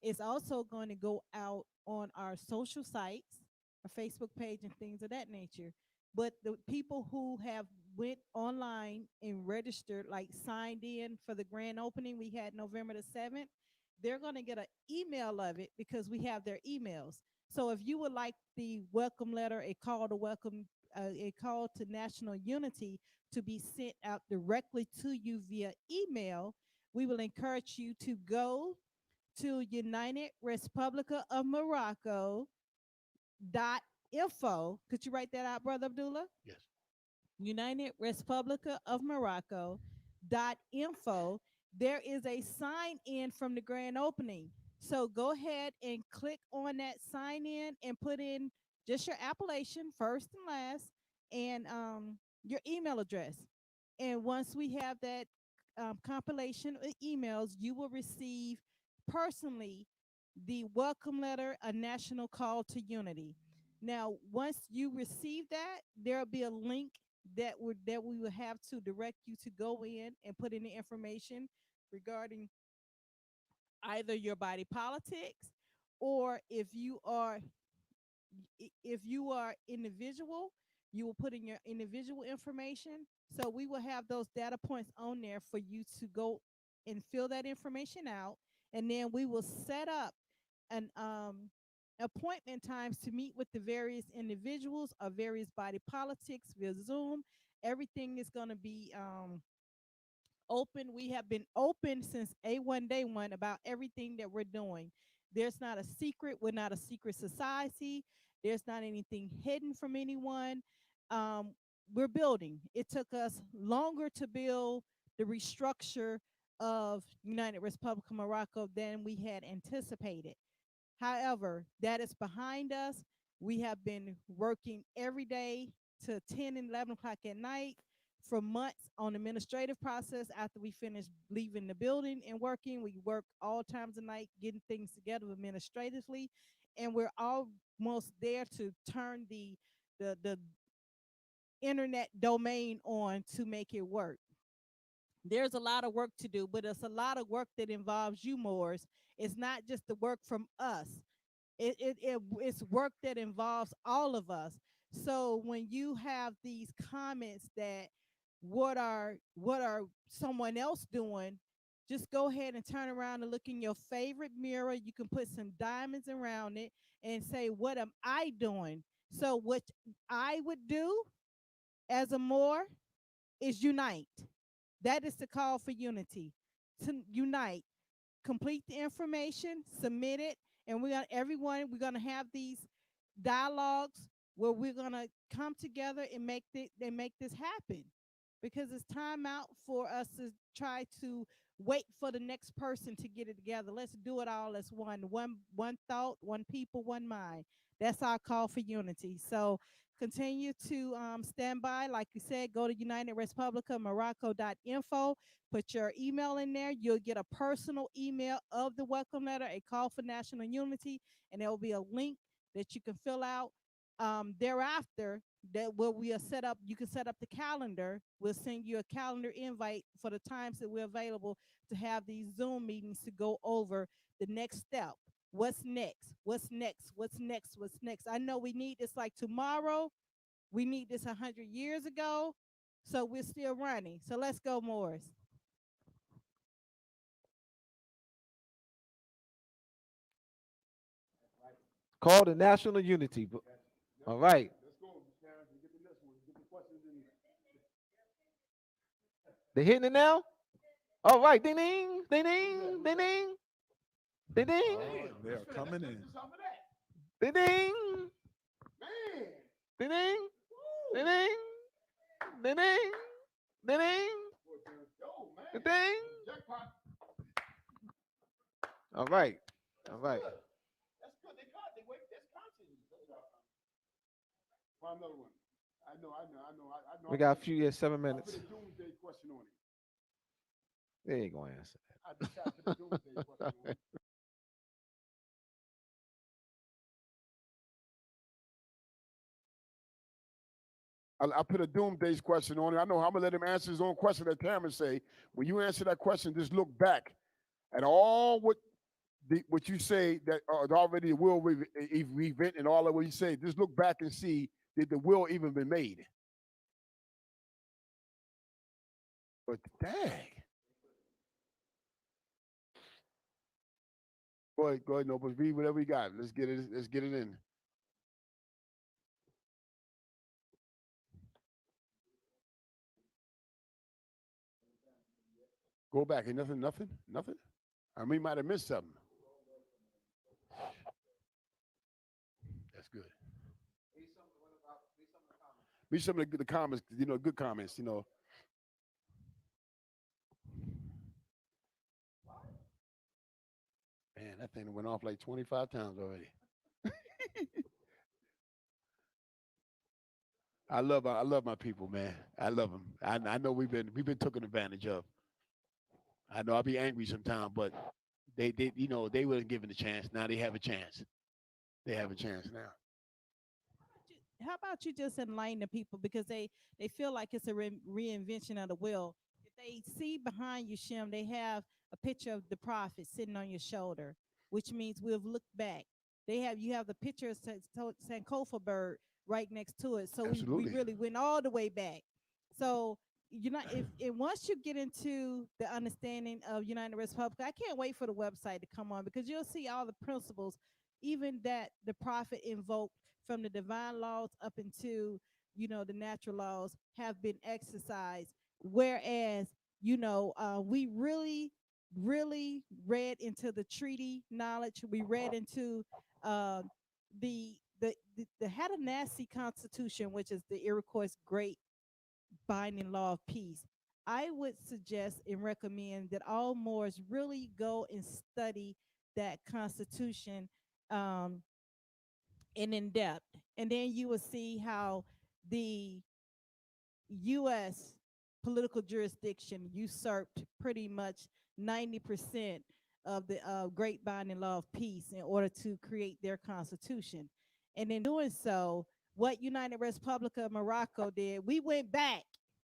It's also going to go out on our social sites, our Facebook page and things of that nature. But the people who have went online and registered, like signed in for the grand opening we had November the 7th, they're going to get an email of it because we have their emails. So if you would like the welcome letter, a call to national unity to be sent out directly to you via email, we will encourage you to go to United Republica of Morocco .info. Could you write that out, Brother Abdullah? Yes. United Republica of Morocco .info. There is a sign in from the grand opening. So go ahead and click on that sign in and put in just your appellation, first and last, and your email address. And once we have that compilation of emails, you will receive personally the welcome letter, a national call to unity. Now, once you receive that, there'll be a link that we will have to direct you to go in and put in the information regarding either your body politics, or if you are individual, you will put in your individual information. So we will have those data points on there for you to go and fill that information out, and then we will set up an appointment times to meet with the various individuals or various body politics via Zoom. Everything is going to be open. We have been open since A1 day one about everything that we're doing. There's not a secret. We're not a secret society. There's not anything hidden from anyone. Um, we're building. It took us longer to build the restructure of United Republic of Morocco than we had anticipated. However, that is behind us. We have been working every day to 10 and 11 o'clock at night for months on administrative process. After we finished leaving the building and working, we work all times of night getting things together administratively, and we're almost there to turn the internet domain on to make it work. There's a lot of work to do, but it's a lot of work that involves you, Moors. It's not just the work from us. It's work that involves all of us. So when you have these comments that what are someone else doing, just go ahead and turn around and look in your favorite mirror. You can put some diamonds around it and say, what am I doing? So what I would do as a Moor is unite. That is the call for unity. To unite, complete the information, submit it, and we're gonna have these dialogues where we're gonna come together and make this happen. Because it's time out for us to try to wait for the next person to get it together. Let's do it all as one thought, one people, one mind. That's our call for unity. So continue to stand by. Like you said, go to United Republic of Morocco.info. Put your email in there. You'll get a personal email of the welcome letter, a call for national unity, and there will be a link that you can fill out. Thereafter, that where we are set up, you can set up the calendar. We'll send you a calendar invite for the times that we're available to have these Zoom meetings to go over the next step. What's next? What's next? What's next? What's next? I know we need this like tomorrow. We need this 100 years ago. So we're still running. So let's go, Morris. Call the national unity. All right. Let's go, Sharon. Get the next one. Get the questions in. They hitting it now? All right. Ding ding. Ding ding. Ding ding. Ding ding. They are coming in. Ding ding. Man. Ding ding. Ding ding. Ding ding. Ding ding. Yo, man. Ding ding. Jackpot. All right. All right. That's good. They got. They wait. That's content. Find another one. I know. We got a few years, 7 I put minutes. a doomsday question on it. They ain't gonna answer I just got to put a doomsday question on it. I put a doomsday question on it. I know I'm gonna let him answer his own question. That Cameron say, when you answer that question, just look back at all what you say that already the will event and all of what you say. Just look back and see, did the will even been made? But dang. Go ahead, no, but read whatever you got. Let's get it in. Go back. Ain't nothing. I mean, might have missed something. That's good. Read some of the comments, good comments, Man, that thing went off like 25 times already. I love my people, man. I love them. I know we've been taken advantage of. I know I'll be angry sometimes, but They you know, they weren't given a chance. Now they have a chance. They have a chance now. How about you just enlighten the people because they feel like it's a reinvention of the will. If they see behind you, Shem, they have a picture of the prophet sitting on your shoulder, which means we've looked back. You have the picture of Sankofa bird right next to it. So we Absolutely. really went all the way back. So you're not if and once you get into the understanding of United Republic, I can't wait for the website to come on because you'll see all the principles, even that the prophet invoked from the divine laws up into the natural laws have been exercised, whereas we really read into the treaty knowledge. We read into uh, the Hatanasi Constitution, which is the Iroquois great binding law of peace. I would suggest and recommend that all Moors really go and study that constitution, um, and in depth. And then you will see how the U.S. political jurisdiction usurped pretty much 90% of the Great Binding Law of Peace in order to create their constitution. And in doing so, what United Republic of Morocco did, we went back.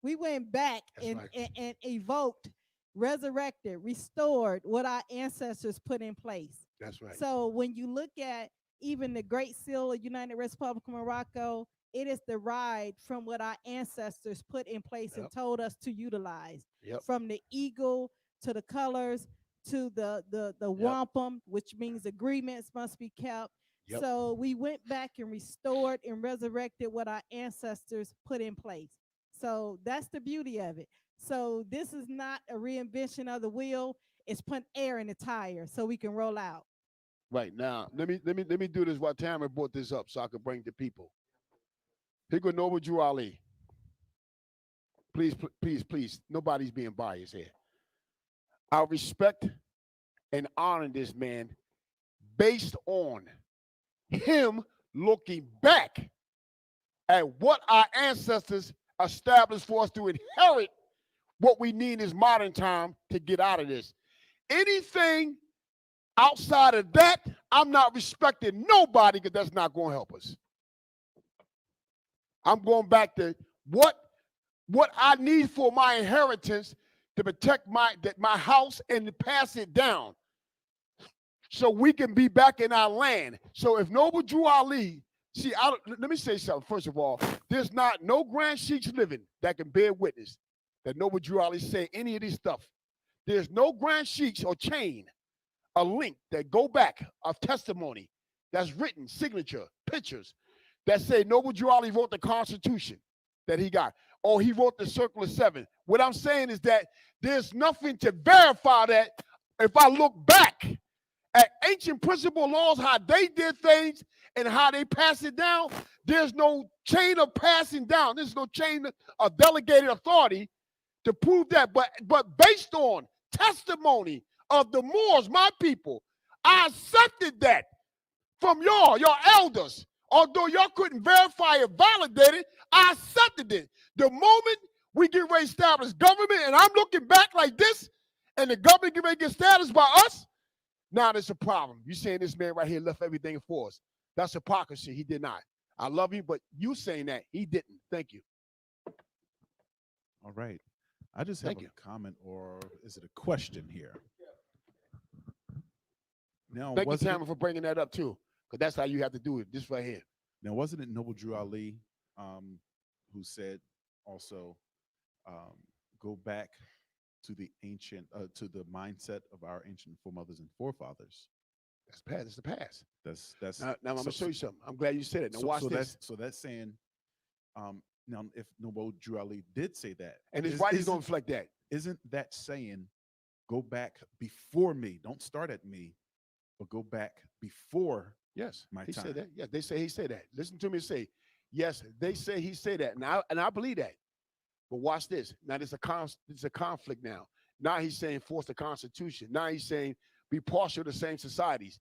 We went back That's and, right. and evoked, resurrected, restored what our ancestors put in place. That's right. So when you look at even the Great Seal of United Republic of Morocco, it is derived from what our ancestors put in place and Yep. told us to utilize. Yep. From the eagle to the colors to the Yep. wampum, which means agreements must be kept. Yep. So we went back and restored and resurrected what our ancestors put in place. So that's the beauty of it. So this is not a reinvention of the wheel. It's putting air in the tire so we can roll out. Right now, let me do this while Tamara brought this up so I could bring the people. Pico Noble Drew Ali. Please, please, please. Nobody's being biased here. I respect and honor this man based on him looking back at what our ancestors established for us to inherit what we need in this modern time to get out of this. Anything outside of that, I'm not respecting nobody because that's not going to help us. I'm going back to what I need for my inheritance to protect my house and to pass it down so we can be back in our land. So if Noble Drew Ali, see, let me say something. First of all, there's not no grand sheiks living that can bear witness that Noble Drew Ali say any of this stuff. There's no grand sheiks or chain, a link that go back of testimony that's written, signature, pictures that say Noble Drew Ali wrote the Constitution that he got, or he wrote the Circle of Seven. What I'm saying is that there's nothing to verify that if I look back at ancient principle laws, how they did things and how they pass it down. There's no chain of passing down. There's no chain of delegated authority to prove that. But based on testimony of the Moors, my people, I accepted that from your elders. Although y'all couldn't verify or validate it, I accepted it. The moment we get ready to establish government, and I'm looking back like this, and the government get ready to get established by us, now there's a problem. You saying this man right here left everything for us. That's hypocrisy. He did not. I love you, but you saying that he didn't. Thank you. All right. I just have a comment, or is it a question here? Now, Thank you, Tamara, for bringing that up too, because that's how you have to do it. This right here. Now, wasn't it Noble Drew Ali who said also go back to the ancient, to the mindset of our ancient foremothers and forefathers? That's past. It's the past. That's now I'm gonna show you something. I'm glad you said it. Now watch this. That's saying, now if Noble Drew Ali did say that, And his writings don't reflect that. Isn't that saying go back before me? Don't start at me, but go back before. Yes, my he time. said that. Yes, they say he said that. Listen to me say, yes, they say he said that. And I believe that. But watch this. Now there's a conflict now. Now he's saying force the Constitution. Now he's saying be partial to the same societies.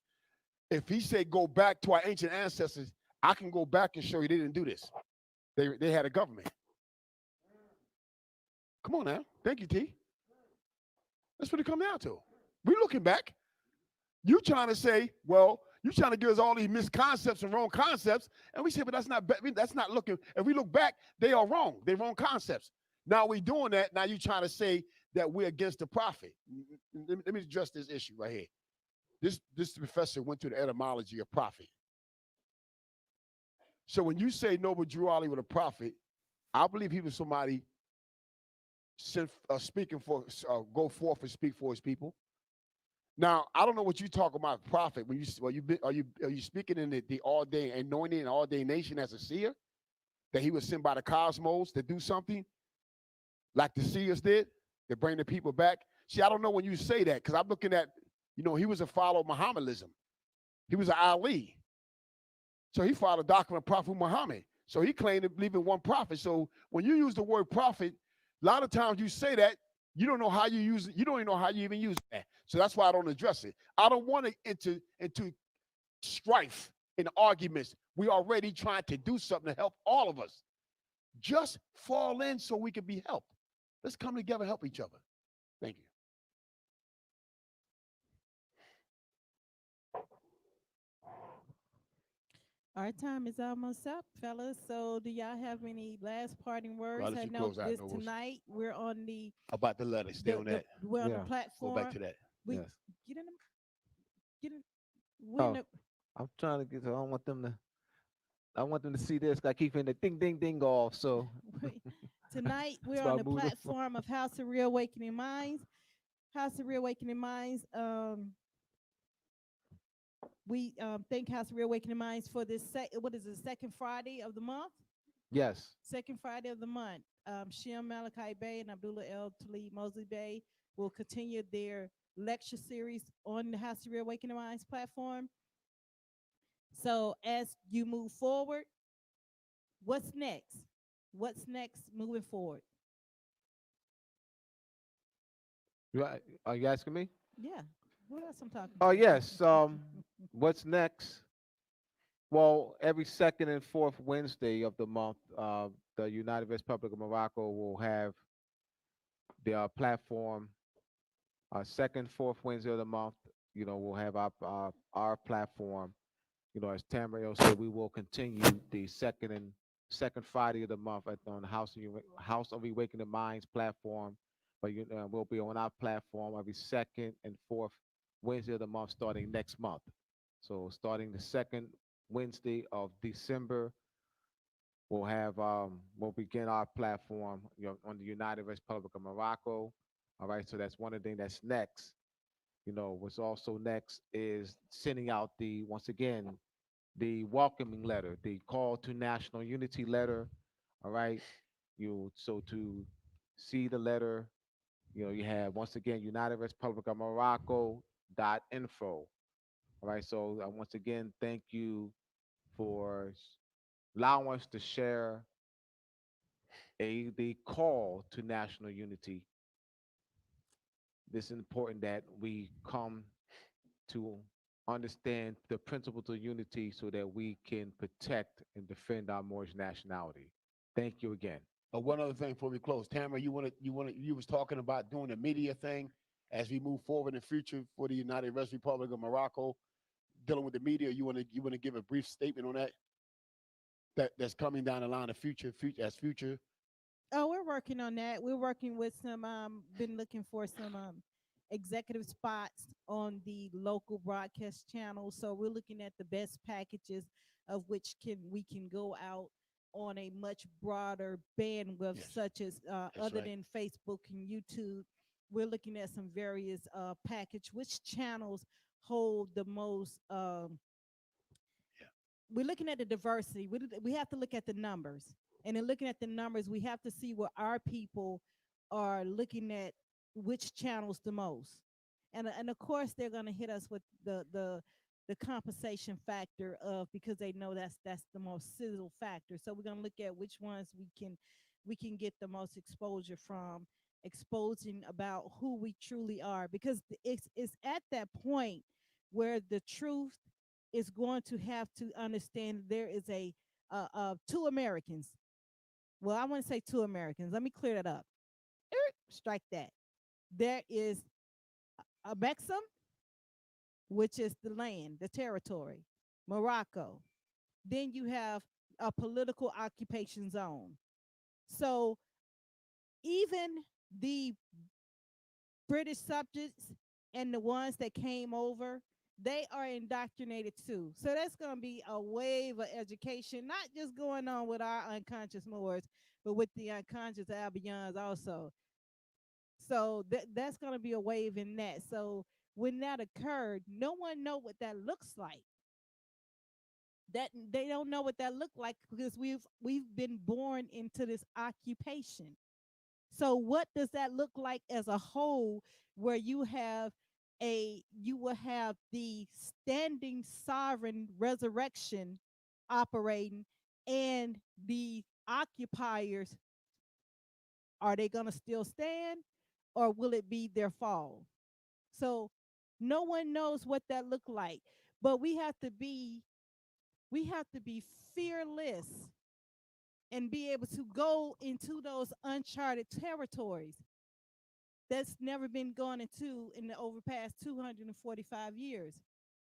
If he said go back to our ancient ancestors, I can go back and show you they didn't do this. They had a government. Come on now. Thank you, T. That's what it come down to. We're looking back. You trying to say, well, you trying to give us all these misconcepts and wrong concepts, and we say, but that's not looking. If we look back, they are wrong. They're wrong concepts. Now we doing that. Now you trying to say that we're against the prophet. Let me address this issue right here. This professor went to the etymology of prophet. So when you say Noble Drew Ali was a prophet, I believe he was somebody speaking for, go forth and speak for his people. Now, I don't know what you talk about prophet. When are you speaking in the all-day anointing and all-day nation as a seer? That he was sent by the cosmos to do something like the seers did, to bring the people back? See, I don't know when you say that, because I'm looking at, he was a follower of Muhammadism. He was an Ali. So he followed the doctrine of Prophet Muhammad. So he claimed to believe in one prophet. So when you use the word prophet, a lot of times you say that, you don't know how you use it. You don't even know how you even use that. So that's why I don't address it. I don't want to enter into strife and arguments. We are already trying to do something to help all of us. Just fall in so we can be helped. Let's come together and help each other. Thank you. Our time is almost up, fellas. So do y'all have any last parting words? let I you know close out, this Nobles. tonight we're on the About the letter. Stay on that. we're on the Yeah. Go platform. back to that. We Yes. get in the, get in. We're in Oh, the, I'm trying to get. I don't want them to. I want them to see this. I keep hitting the ding, ding, ding off. So tonight we're that's on why I the moved it. platform of House of Reawakening Minds. House of Reawakening Minds. We thank House of Reawakening Minds for this. What is it? Second Friday of the month. Yes. Second Friday of the month. Shem, Malachi Bay, and Abdullah El Talib Mosley Bay will continue their lecture series on the House of Reawakening Minds platform. So as you move forward, what's next? What's next moving forward? Are you asking me? Yeah. What else I'm talking Oh to? yes. What's next? Well, every second and fourth Wednesday of the month, the United Republic of Morocco will have their platform. Second, fourth Wednesday of the month, we'll have our platform. As Tamriel said, we will continue the second Friday of the month on the House of Awakening Minds platform. But we'll be on our platform every second and fourth Wednesday of the month starting next month. So starting the second Wednesday of December, we'll begin our platform on the United Republic of Morocco. All right, so that's one of the things that's next. What's also next is sending out once again the welcoming letter, the call to national unity letter. All right, to see the letter, you have once again United Republic of Morocco.info. All right, so once again, thank you for allowing us to share the call to national unity. This is important that we come to understand the principles of unity so that we can protect and defend our Moorish nationality. Thank you again. One other thing before we close, Tamara, you was talking about doing a media thing as we move forward in the future for the United Republic of Morocco, dealing with the media. You want to give a brief statement on that? That's coming down the line of future. Oh, we're working on that. We're working with some been looking for some executive spots on the local broadcast channel. So we're looking at the best packages of which we can go out on a much broader bandwidth, Yes, such as other right. than Facebook and YouTube. We're looking at some various package, which channels hold the most Yeah. we're looking at the diversity. We have to look at the numbers. And in looking at the numbers, we have to see where our people are looking at which channels the most. And of course they're gonna hit us with the compensation factor of, because they know that's the most sizzle factor. So we're gonna look at which ones we can get the most exposure from, exposing about who we truly are, because it's at that point where the truth is going to have to understand there is two Americans. Well, I want to say two Americans. Let me clear that up. Strike that. There is a Maxim which is the land, the territory, Morocco. Then you have a political occupation zone. So even the British subjects and the ones that came over, they are indoctrinated too. So that's going to be a wave of education, not just going on with our unconscious Moors, but with the unconscious Albions also. So that's going to be a wave in that. So when that occurred, no one know what that looks like. That they don't know what that looked like because we've been born into this occupation. So what does that look like as a whole where you will have the standing sovereign resurrection operating and the occupiers, are they going to still stand or will it be their fall? So no one knows what that look like, but we have to be fearless and be able to go into those uncharted territories that's never been gone into in the over past 245 years.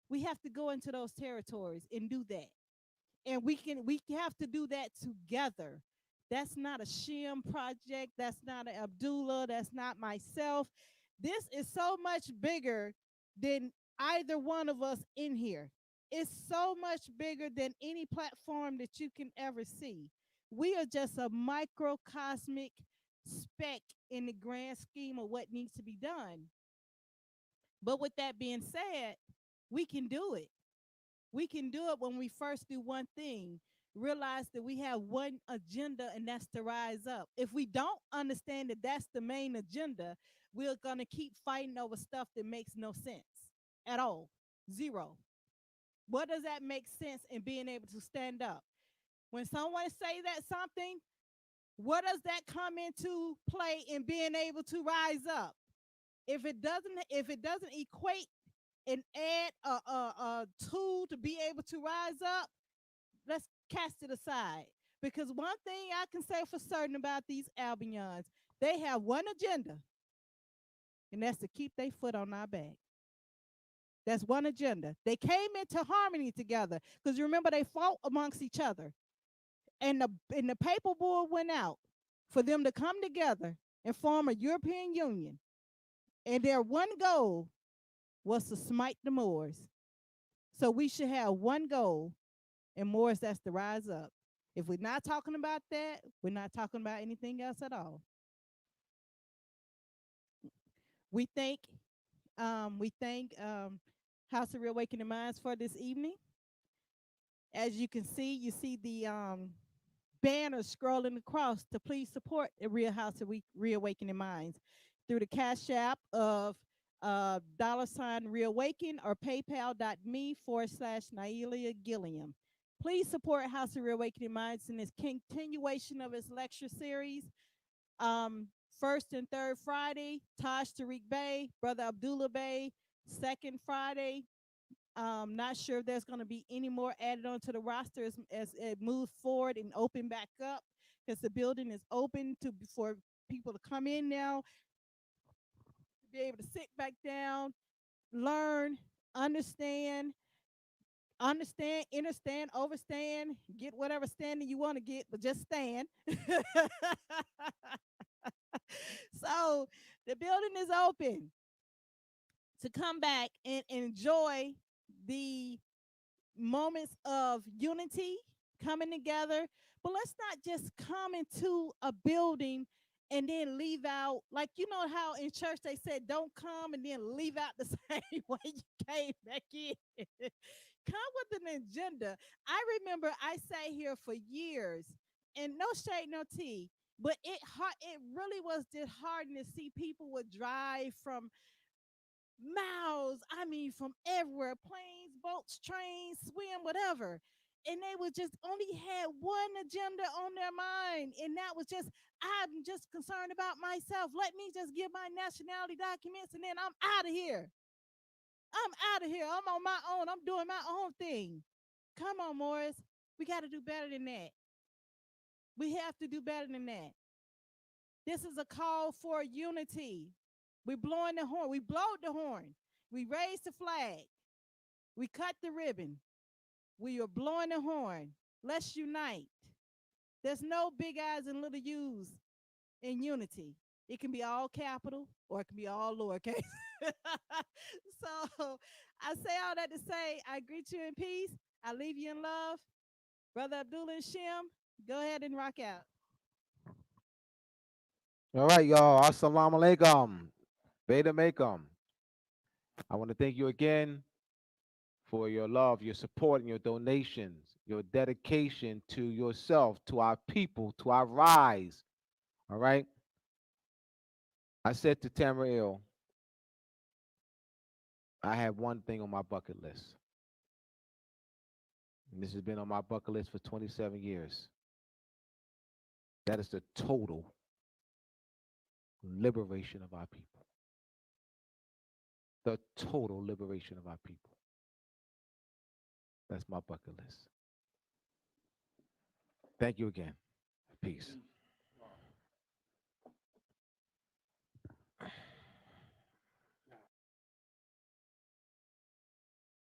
We have to go into those territories and do that. And we have to do that together. That's not a Shem project, that's not an Abdullah, that's not myself. This is so much bigger than either one of us in here. It's so much bigger than any platform that you can ever see. We are just a microcosmic speck in the grand scheme of what needs to be done. But with that being said, we can do it. We can do it when we first do one thing, realize that we have one agenda, and that's to rise up. If we don't understand that that's the main agenda, we're going to keep fighting over stuff that makes no sense at all. Zero. What does that make sense in being able to stand up? When someone say that something, what does that come into play in being able to rise up? If it doesn't equate and add a tool to be able to rise up, let's cast it aside. Because one thing I can say for certain about these Albions, they have one agenda, and that's to keep their foot on our back. That's one agenda. They came into harmony together because you remember they fought amongst each other, and the paper bull went out for them to come together and form a European Union, and their one goal was to smite the Moors. So we should have one goal, and Moors, that's to rise up. If we're not talking about that, we're not talking about anything else at all. We thank House of Reawakening Minds for this evening. As you can see, you see the banner scrolling across to please support the Real House of Reawakening Minds through the Cash App of $ Reawaken or paypal.me/Naelia Gilliam. Please support House of Reawakening Minds in this continuation of its lecture series. Um, First and third Friday, Taj Tariq Bey, Brother Abdullah Bey. Second Friday, not sure if there's going to be any more added onto the roster as it moves forward and open back up because the building is open for people to come in now, to be able to sit back down, learn, understand, understand, overstand, get whatever standing you want to get, but just stand. So the building is open to come back and enjoy the moments of unity coming together. But let's not just come into a building and then leave out, like, you know how in church they said, don't come and then leave out the same way you came back in. Come with an agenda. I remember I sat here for years, and no shade, no tea, but it really was disheartening to see people would drive from miles, I mean, from everywhere, planes, boats, trains, swim, whatever. And they would just only had one agenda on their mind, and that was just, I'm just concerned about myself. Let me just get my nationality documents, and then I'm out of here. I'm out of here. I'm on my own. I'm doing my own thing. Come on, Morris. We got to do better than that. We have to do better than that. This is a call for unity. We're blowing the horn. We blowed the horn. We raised the flag. We cut the ribbon. We are blowing the horn. Let's unite. There's no big eyes and little U's in unity. It can be all capital or it can be all lowercase. So I say all that to say I greet you in peace. I leave you in love. Brother Abdullah and Shem, go ahead and rock out. All right, y'all. Assalamu alaikum. Beta Makem. I want to thank you again for your love, your support, and your donations, your dedication to yourself, to our people, to our rise. All right. I said to Tamriel, I have one thing on my bucket list. And this has been on my bucket list for 27 years. That is the total liberation of our people. The total liberation of our people. That's my bucket list. Thank you again. Peace.